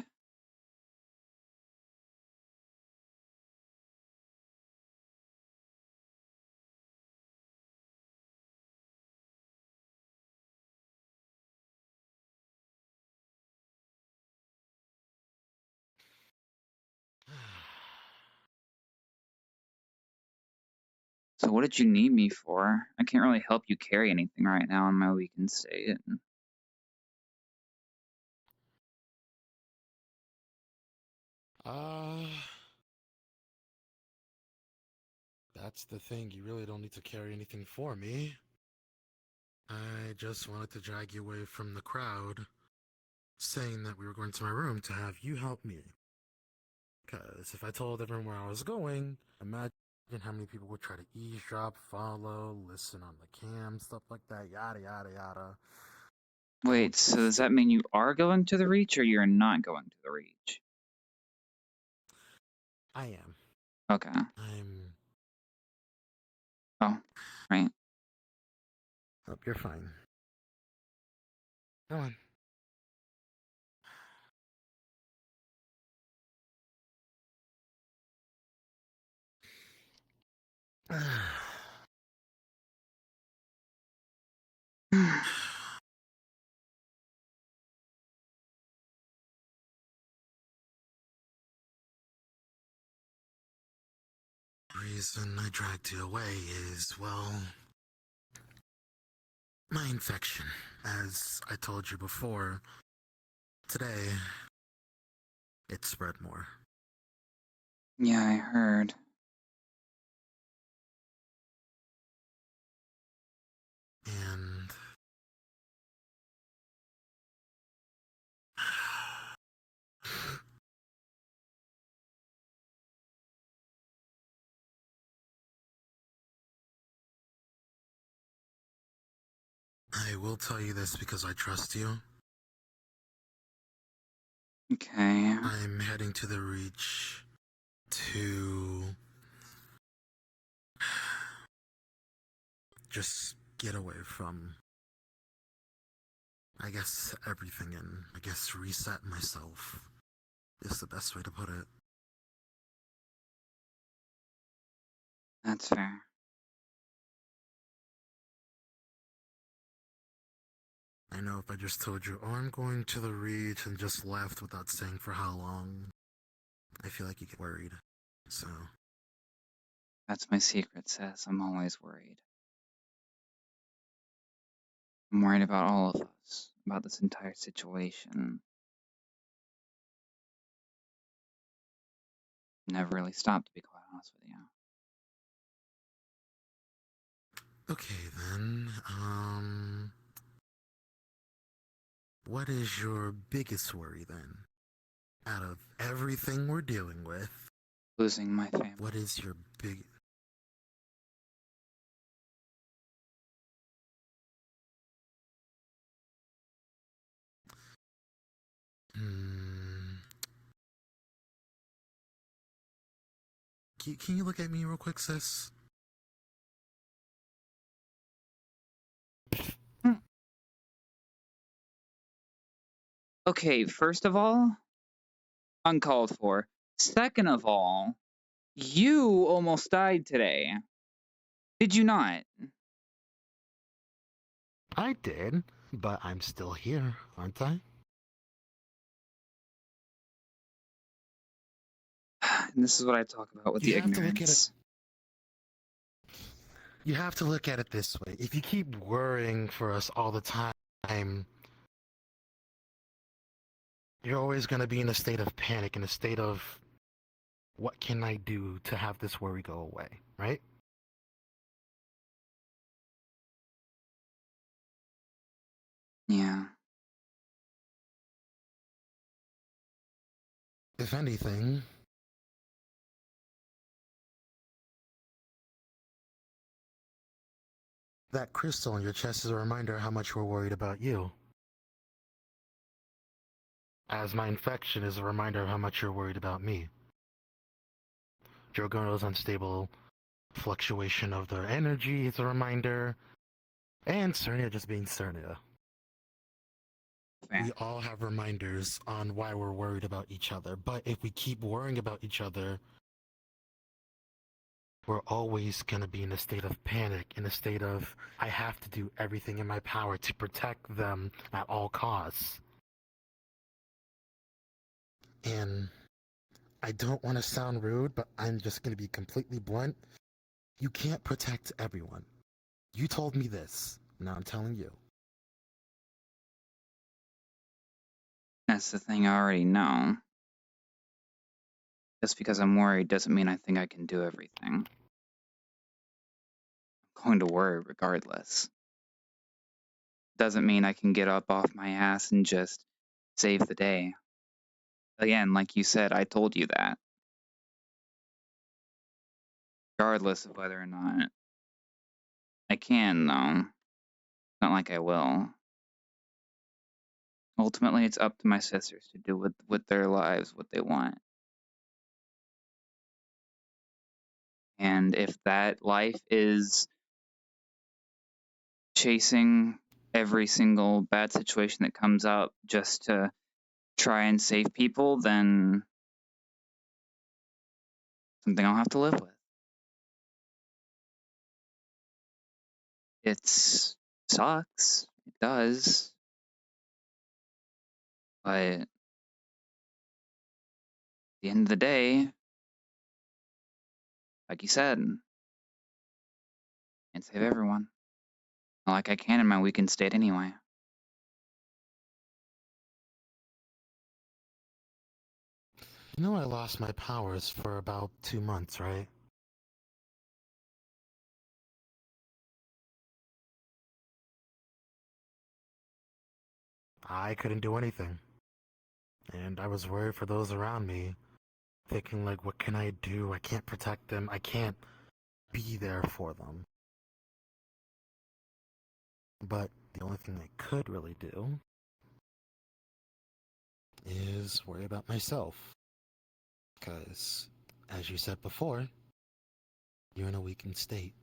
So what did you need me for? I can't really help you carry anything right now in my weakened state. That's the thing. You really don't need to carry anything for me. I just wanted to drag you away from the crowd, saying that we were going to my room to have you help me. Because if I told everyone where I was going, imagine how many people would try to eavesdrop, follow, listen on the cam, stuff like that, yada, yada, yada. Wait, so does that mean you are going to the Reach or you're not going to the Reach? I am. Okay. Oh, right. Hope you're fine. Come on. The reason I dragged you away is, well, my infection. As I told you before, today, it spread more. Yeah, I heard. And I will tell you this because I trust you. Okay. I'm heading to the Reach to just get away from, I guess, everything, and I guess reset myself is the best way to put it. That's fair. I know if I just told you, oh, I'm going to the Reach and just left without saying for how long, I feel like you get worried. So. That's my secret, sis. I'm always worried. I'm worried about all of us, about this entire situation. Never really stopped, to be quite honest with you. Okay then, what is your biggest worry then? Out of everything we're dealing with, Losing my family. what is your big... Can you look at me real quick, sis? Okay, first of all, uncalled for. Second of all, you almost died today. Did you not? I did, but I'm still here, aren't I? And this is what I talk about with You the have to look at it. ignorance. You have to look at it this way. If you keep worrying for us all the time, you're always going to be in a state of panic, in a state of, what can I do to have this worry go away, right? Yeah. If anything, that crystal on your chest is a reminder how much we're worried about you. As my infection is a reminder of how much you're worried about me. Jorgono's unstable fluctuation of their energy is a reminder. And Cernia just being Cernia. Fair. We all have reminders on why we're worried about each other. But if we keep worrying about each other, we're always going to be in a state of panic, in a state of, I have to do everything in my power to protect them at all costs. And I don't want to sound rude, but I'm just going to be completely blunt. You can't protect everyone. You told me this. Now I'm telling you. That's the thing I already know. Just because I'm worried doesn't mean I think I can do everything. I'm going to worry regardless. Doesn't mean I can get up off my ass and just save the day. Again, like you said, I told you that. Regardless of whether or not I can, though. Not like I will. Ultimately, it's up to my sisters to do with their lives what they want. And if that life is chasing every single bad situation that comes up just to try and save people, then something I'll have to live with. It sucks. It does. But at the end of the day, like you said, can't save everyone. Not like I can in my weakened state anyway. You know I lost my powers for about 2 months, right? I couldn't do anything. And I was worried for those around me, thinking like, what can I do? I can't protect them. I can't be there for them. But the only thing I could really do is worry about myself. Because, as you said before, you're in a weakened state.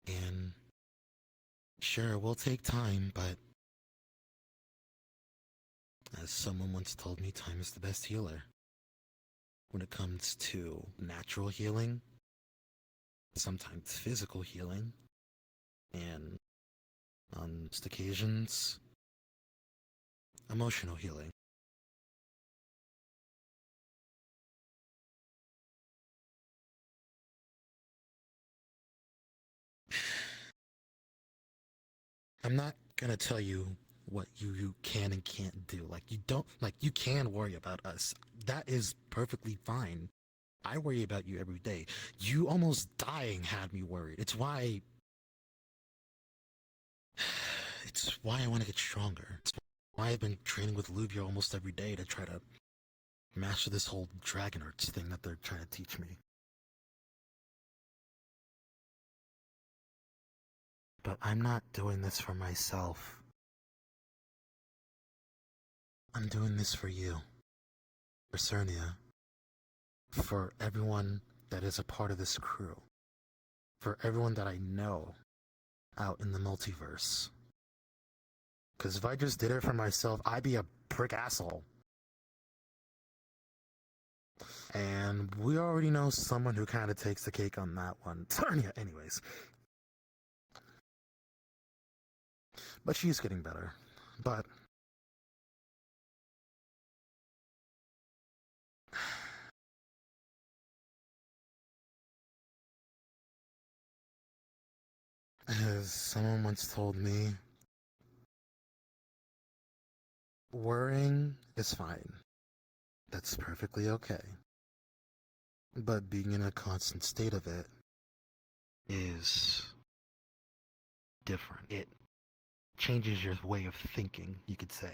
And sure, it will take time, but as someone once told me, time is the best healer. When it comes to natural healing, sometimes physical healing, and on most occasions, emotional healing. I'm not gonna tell you what you can and can't do. Like, you don't, like, you can worry about us. That is perfectly fine. I worry about you every day. You almost dying had me worried. It's why I want to get stronger. It's why I've been training with Luvia almost every day to try to master this whole dragon arts thing that they're trying to teach me. But I'm not doing this for myself. I'm doing this for you. For Cernia. For everyone that is a part of this crew. For everyone that I know out in the multiverse. Because if I just did it for myself, I'd be a prick asshole. And we already know someone who kind of takes the cake on that one. Cernia, anyways. But she's getting better. But as someone once told me, worrying is fine. That's perfectly okay. But being in a constant state of it is different. It changes your way of thinking, you could say.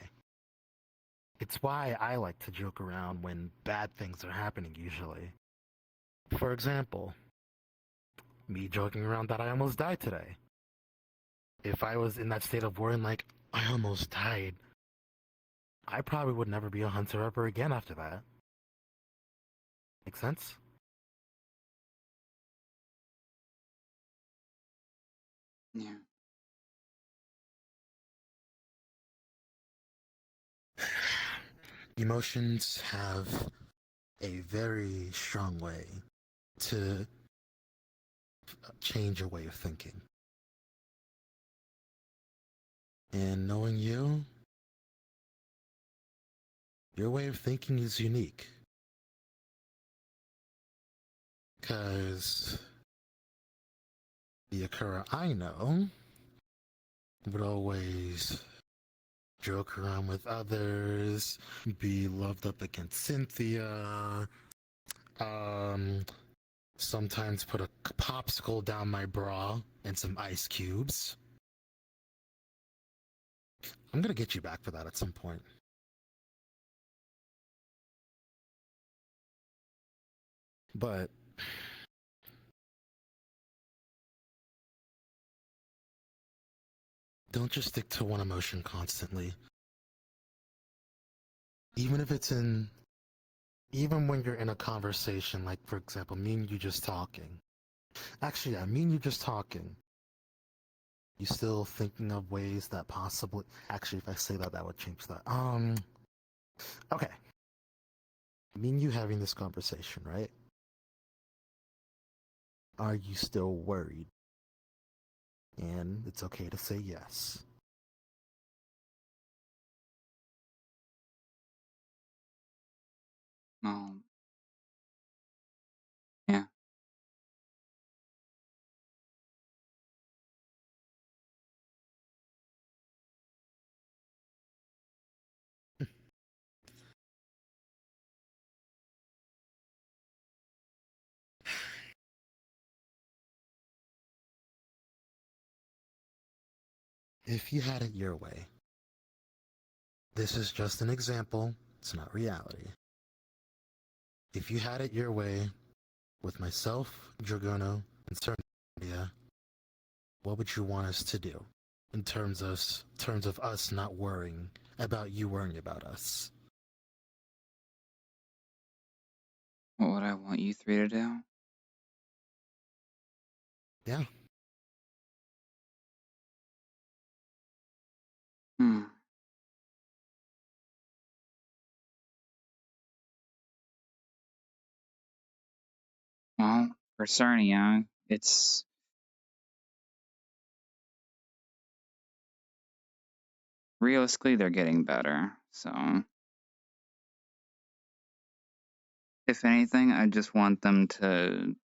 It's why I like to joke around when bad things are happening usually. For example, me joking around that I almost died today. If I was in that state of worrying like, I almost died, I probably would never be a hunter ever again after that. Make sense? Yeah. Emotions have a very strong way to change your way of thinking. And knowing you, your way of thinking is unique. Because the Akura I know would always joke around with others, be loved up against Cynthia, sometimes put a popsicle down my bra and some ice cubes. I'm gonna get you back for that at some point. But don't just stick to one emotion constantly. Even when you're in a conversation, like for example, me and you just talking. Actually, yeah, me and you just talking. You still thinking of ways that possibly, actually, if I say that, that would change that. Okay. Me and you having this conversation, right? Are you still worried? And it's okay to say yes. Yeah. If you had it your way, this is just an example, it's not reality. If you had it your way with myself, Dragono, and Cernia, what would you want us to do in terms of us not worrying about you worrying about us? What would I want you three to do? Yeah. Hmm. Well, for Cernia, it's realistically they're getting better. So, if anything, I just want them to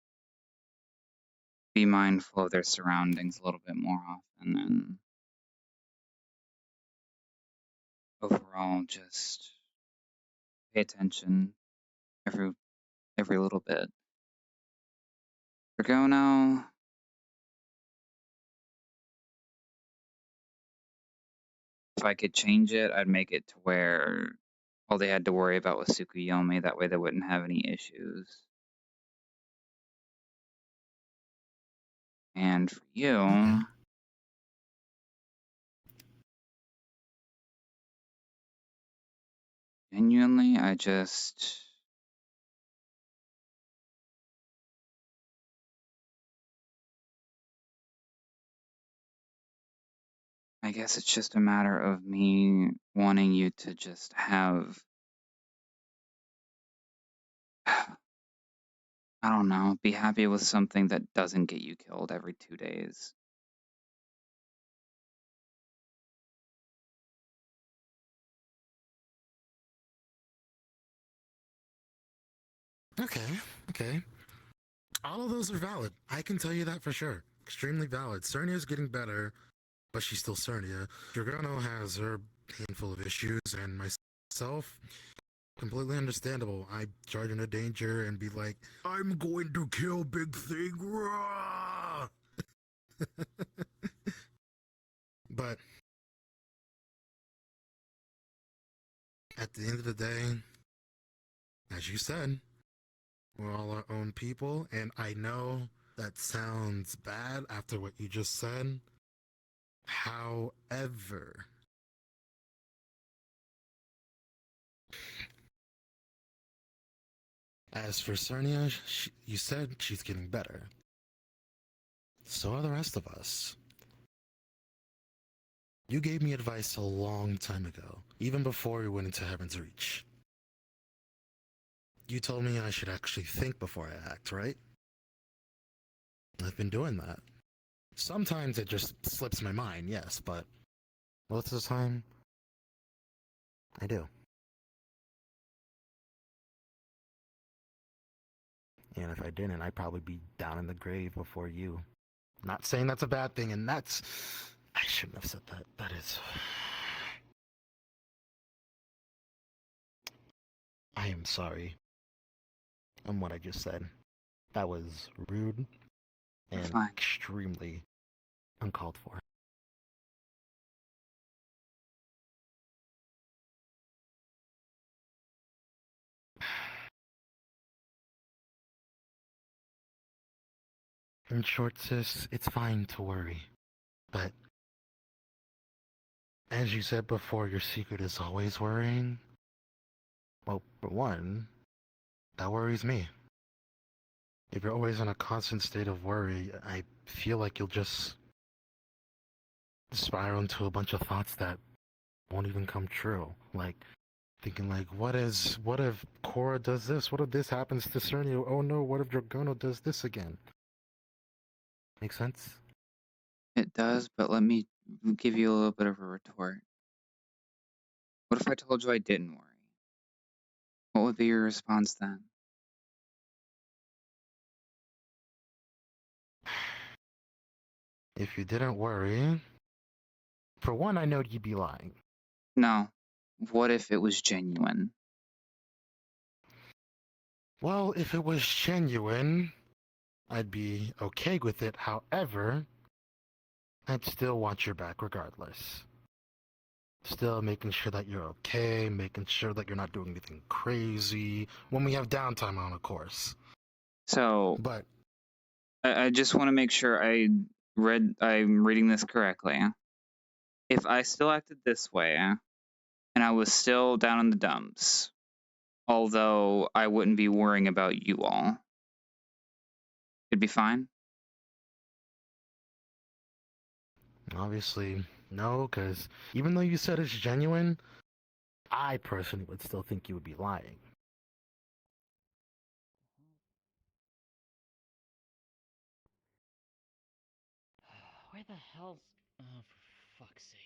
be mindful of their surroundings a little bit more often and overall, just pay attention every little bit. Dragono, if I could change it, I'd make it to where all they had to worry about was Tsukuyomi. That way they wouldn't have any issues. And for you, Okay. genuinely, I guess it's just a matter of me wanting you to just have, I don't know, be happy with something that doesn't get you killed every 2 days. Okay. All of those are valid. I can tell you that for sure. Extremely valid. Cernia's getting better, but she's still Cernia. Dragono has her handful of issues, and myself, completely understandable. I charge into danger and be like, I'm going to kill Big Thing. Rah! But at the end of the day, as you said, we're all our own people, and I know that sounds bad after what you just said. However, as for Cernia, you said she's getting better. So are the rest of us. You gave me advice a long time ago, even before we went into Heaven's Reach. You told me I should actually think before I act, right? I've been doing that. Sometimes it just slips my mind, yes, but most of the time, I do. And if I didn't, I'd probably be down in the grave before you. Not saying that's a bad thing, and that's... I shouldn't have said that. That is... I am sorry. On what I just said. That was rude and Fine. extremely uncalled for. In short, sis, it's fine to worry. But, as you said before, your secret is always worrying. Well, for one, that worries me. If you're always in a constant state of worry, I feel like you'll just spiral into a bunch of thoughts that won't even come true. Like, thinking like, what if Cora does this? What if this happens to Cernia? Oh no, what if Dragono does this again? Make sense? It does, but let me give you a little bit of a retort. What if I told you I didn't worry? What would be your response then? If you didn't worry, for one, I know you'd be lying. No. What if it was genuine? Well, if it was genuine, I'd be okay with it. However, I'd still want your back regardless. Still making sure that you're okay, making sure that you're not doing anything crazy when we have downtime on, of course. So, But I just want to make sure I'm reading this correctly. If I still acted this way, and I was still down in the dumps, although I wouldn't be worrying about you all, it'd be fine? obviously, no, because even though you said it's genuine, I personally would still think you would be lying. Where the hell's... Oh, for fuck's sake.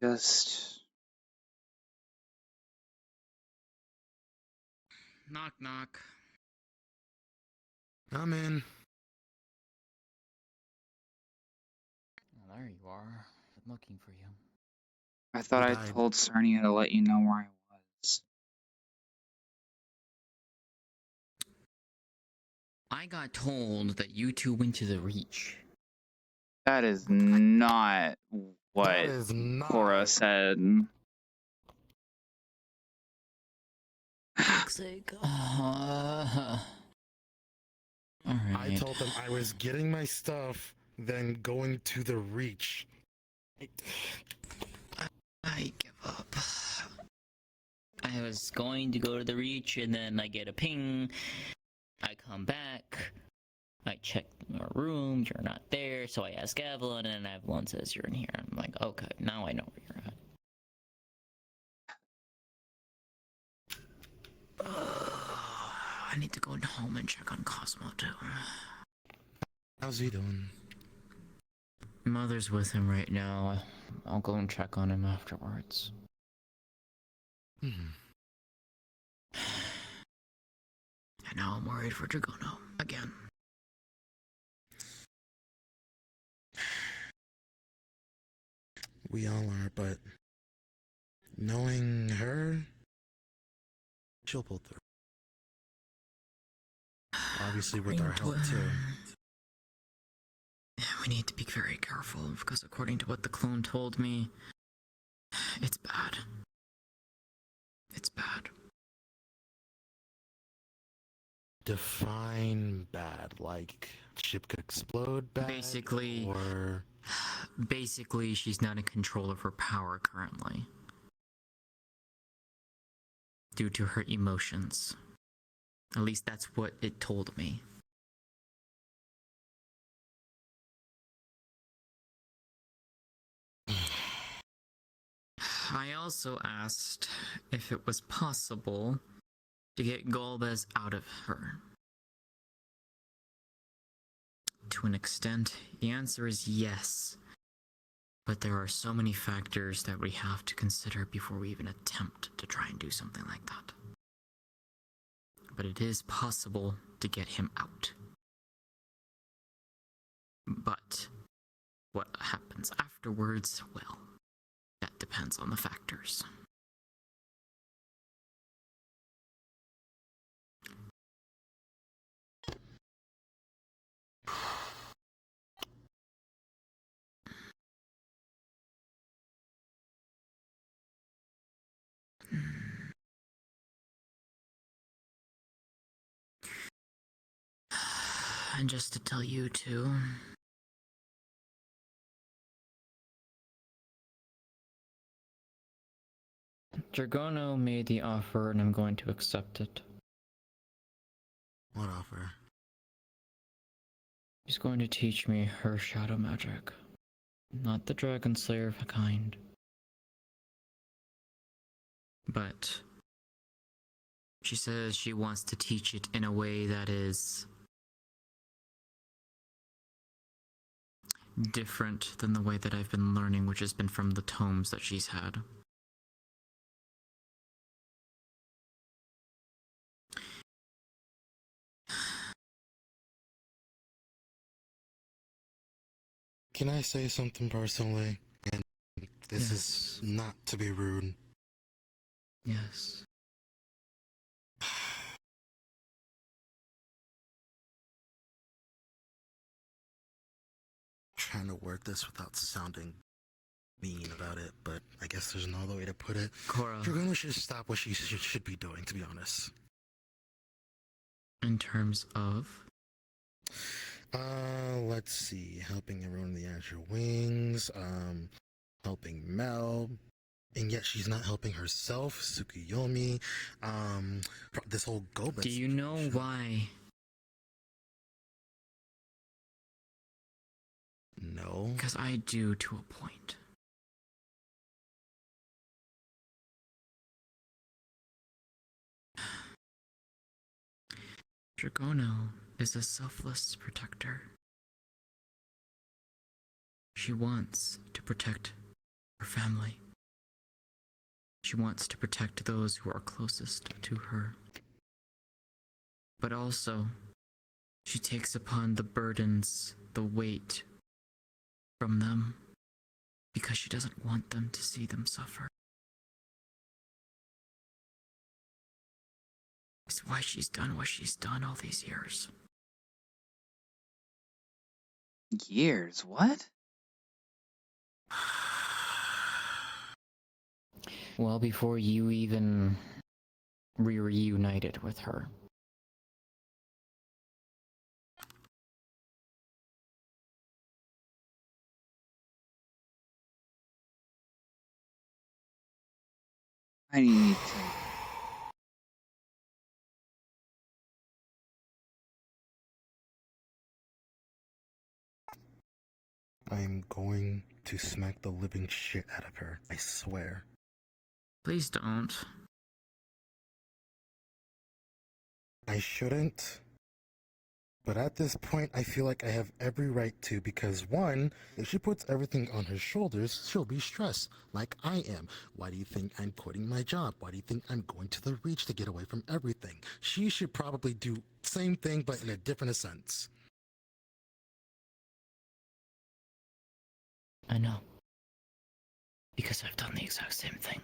just... Knock, knock. I'm in. Well, there you are. I'm looking for you. I thought Who I died? told Sarnia to let you know where I was. I got told that you two went to the Reach. That is not That what is Cora not. said. Toxic. Alright. I told them I was getting my stuff, then going to the Reach. I give up. I was going to go to the Reach, and then I get a ping. I come back. I check your room. You're not there, so I ask Evelyn, and Evelyn says you're in here. I'm like, okay, now I know where you're at. I need to go home and check on Cosmo too. How's he doing? Mother's with him right now. I'll go and check on him afterwards. Hmm. And now I'm worried for Dragono again. We all are, but knowing her, she'll pull through. Obviously, with our help too. Yeah, we need to be very careful because according to what the clone told me, it's bad. It's bad. Define bad, like ship could explode bad? Basically, she's not in control of her power currently. Due to her emotions. At least that's what it told me. I also asked if it was possible to get Golbez out of her. To an extent, the answer is yes. But there are so many factors that we have to consider before we even attempt to try and do something like that. But it is possible to get him out. But what happens afterwards, well, that depends on the factors. And just to tell you too, Dragono made the offer and I'm going to accept it. What offer? He's going to teach me her shadow magic. Not the Dragon Slayer kind. But she says she wants to teach it in a way that is different than the way that I've been learning, which has been from the tomes that she's had. Can I say something personally? And this is not to be rude. Yes. Trying to work this without sounding mean about it, but I guess there's no other way to put it. Cora. Dragono should stop what she should be doing, to be honest. In terms of? Let's see. Helping everyone in the Azure Wings, helping Mel, and yet she's not helping herself, Tsukuyomi, this whole Gobet. Do you know why? No. Because I do to a point. Dragono is a selfless protector. She wants to protect her family. She wants to protect those who are closest to her. But also, she takes upon the burdens, the weight from them, because she doesn't want them to see them suffer. It's why she's done what she's done all these years. Years? What? Well, before you even reunited with her. I need to. I'm going to smack the living shit out of her, I swear. Please don't. I shouldn't. But at this point, I feel like I have every right to, because one, if she puts everything on her shoulders, she'll be stressed, like I am. Why do you think I'm quitting my job? Why do you think I'm going to the Reach to get away from everything? She should probably do same thing, but in a different sense. I know. Because I've done the exact same thing.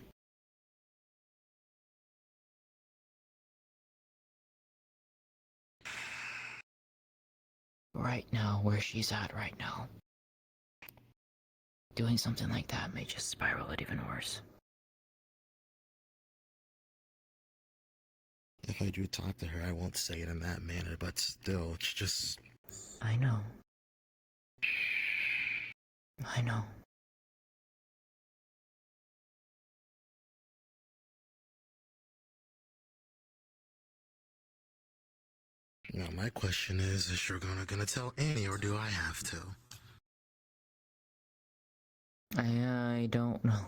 Right now, where she's at right now, doing something like that may just spiral it even worse. If I do talk to her, I won't say it in that manner, but still, it's just... I know. I know. Now, my question is she gonna tell Annie, or do I have to? I don't know.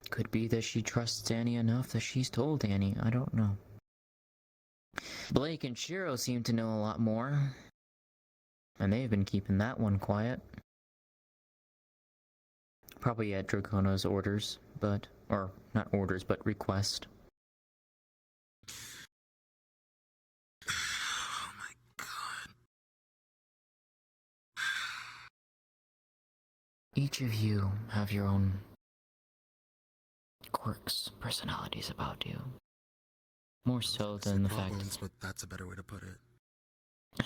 Could be that she trusts Annie enough that she's told Annie. I don't know. Blake and Shiro seem to know a lot more. And they've been keeping that one quiet. Probably at Dracona's orders, but... or, not orders, but request. Oh my god. Each of you have your own quirks, personalities about you. More so than the problems, fact... but that's a better way to put it.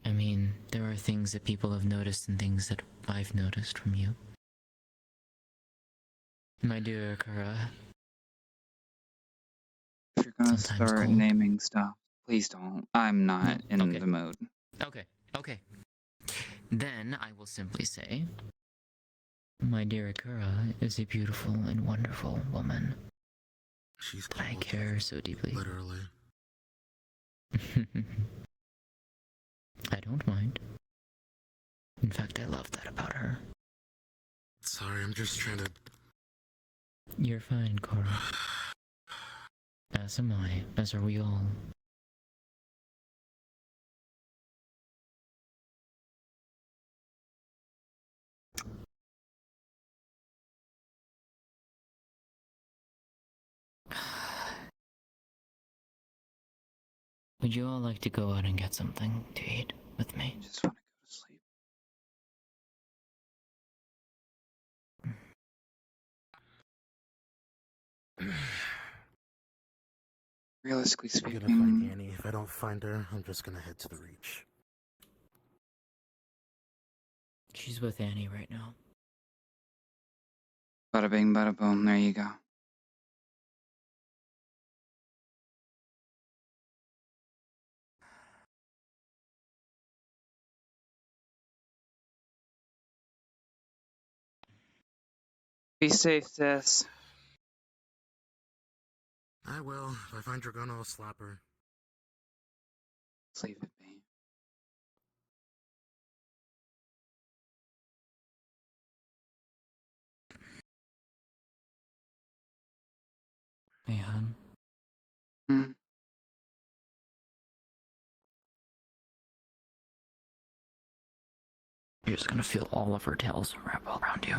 I mean, there are things that people have noticed and things that I've noticed from you. My dear Akura. If you're gonna Sometimes start cold. naming stuff, please don't. I'm not in okay. the mood. Okay. Then I will simply say, my dear Akura is a beautiful and wonderful woman. She's that I care so deeply. Literally. I don't mind. In fact, I love that about her. Sorry, I'm just trying to... You're fine, Cora. As am I, as are we all. Would you all like to go out and get something to eat with me? I just want to go to sleep. Realistically I'm gonna find speaking, Annie. If I don't find her, I'm just gonna head to the Reach. She's with Annie right now. bada bing, bada boom, there you go. Be safe, sis. I will. If I find Dragona, I'll slap her. Let's leave it be. Hey, hon. Hmm. You're just gonna feel all of her tails wrap all around you.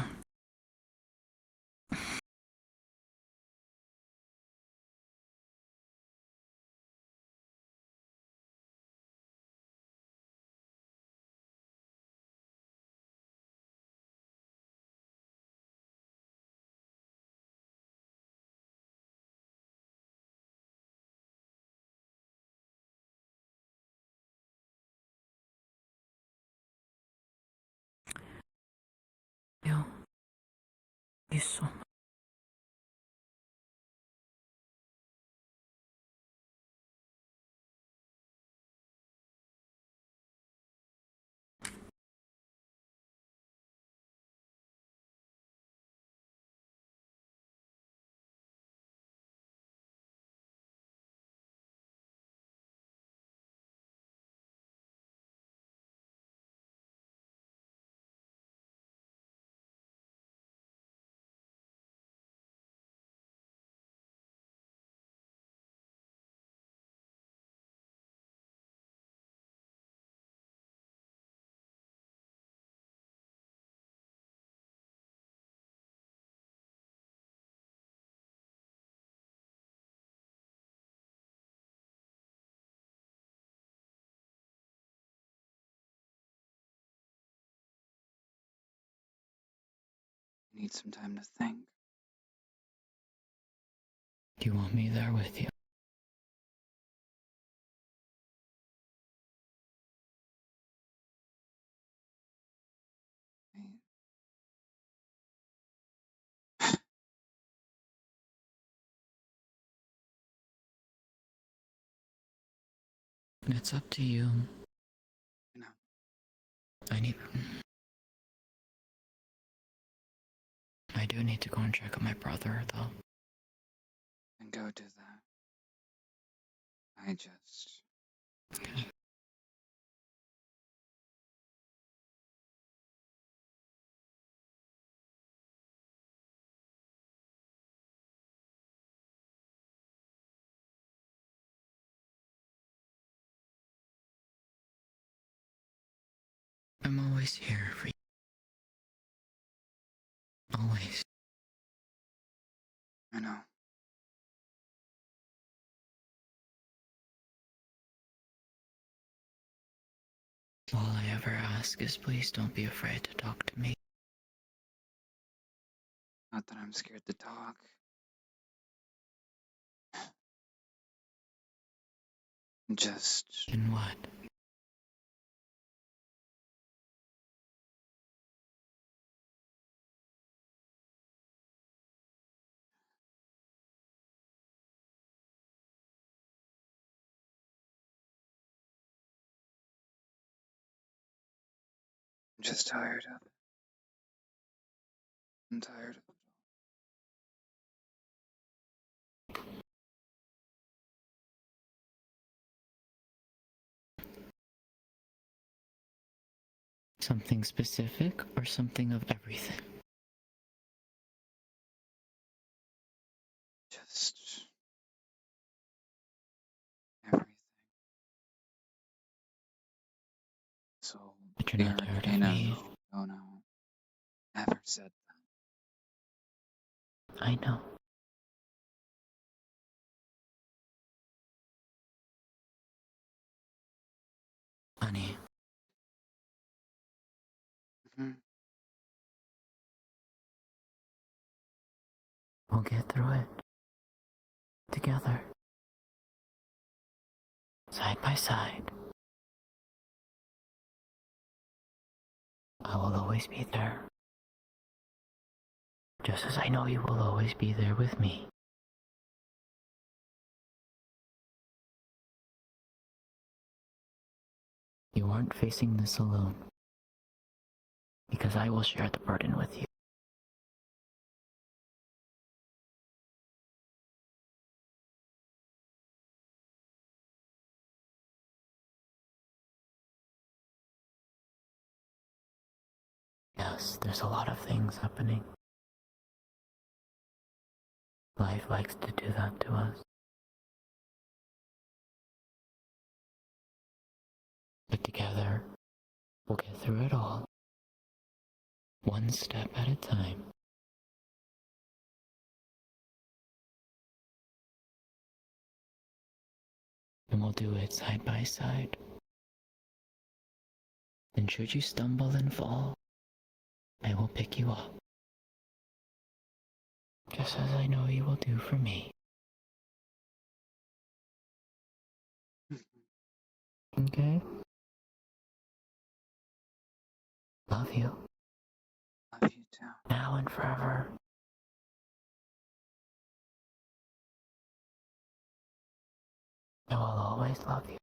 You so much. I need some time to think. Do you want me there with you? It's up to you. You know. I do need to go and check on my brother, though. And go do that. I just... Okay. I'm always here for you. Always. I know. All I ever ask is please don't be afraid to talk to me. Not that I'm scared to talk. Just... In what? I'm just tired of it. I'm tired of it. Something specific or something of everything? Just... everything. So, But you're the not tired of hurricane me. oh no. Never said that. I know. Honey. Mm-hmm. We'll get through it. Together. Side by side. I will always be there. Just as I know you will always be there with me. You aren't facing this alone. Because I will share the burden with you. Yes, there's a lot of things happening. Life likes to do that to us. But together, we'll get through it all. one step at a time. And we'll do it side by side. And should you stumble and fall, I will pick you up. Just as I know you will do for me. Okay? Love you. Love you too. Now and forever. I will always love you.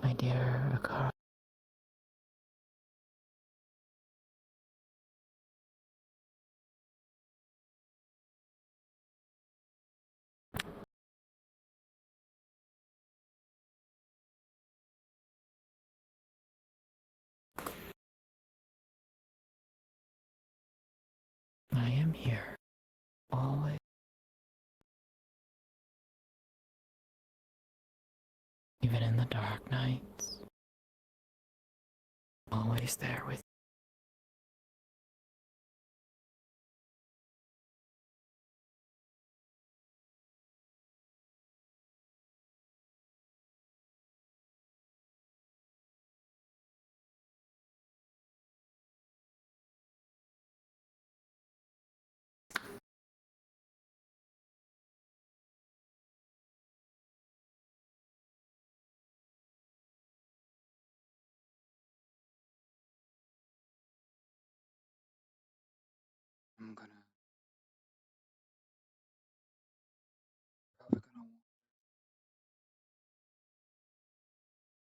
My dear Akura. I am here. Always. Even in the dark nights. Always there with you. I'm probably gonna want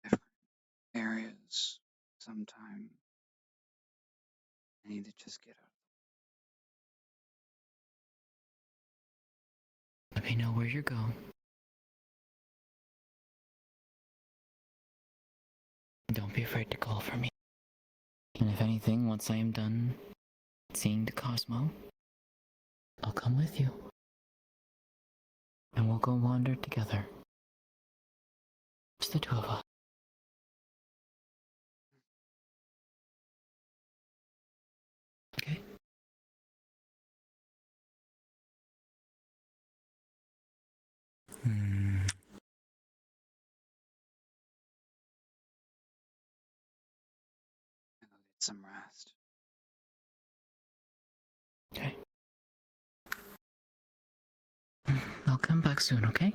different areas sometime. I need to just get out. Let me know where you're going. Don't be afraid to call for me. And if anything, once I am done seeing the Cosmo, I'll come with you. And we'll go wander together. Just the two of us. Okay? I'll go get some rest. Okay. I'll come back soon, okay?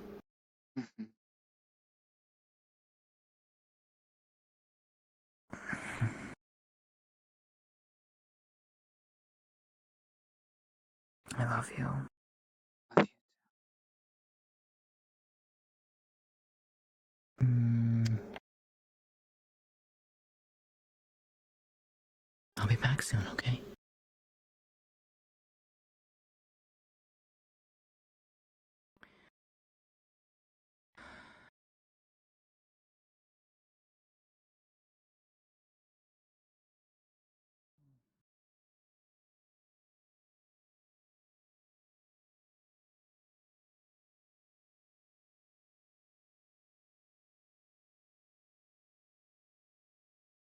I love you. Love you. I'll be back soon, okay?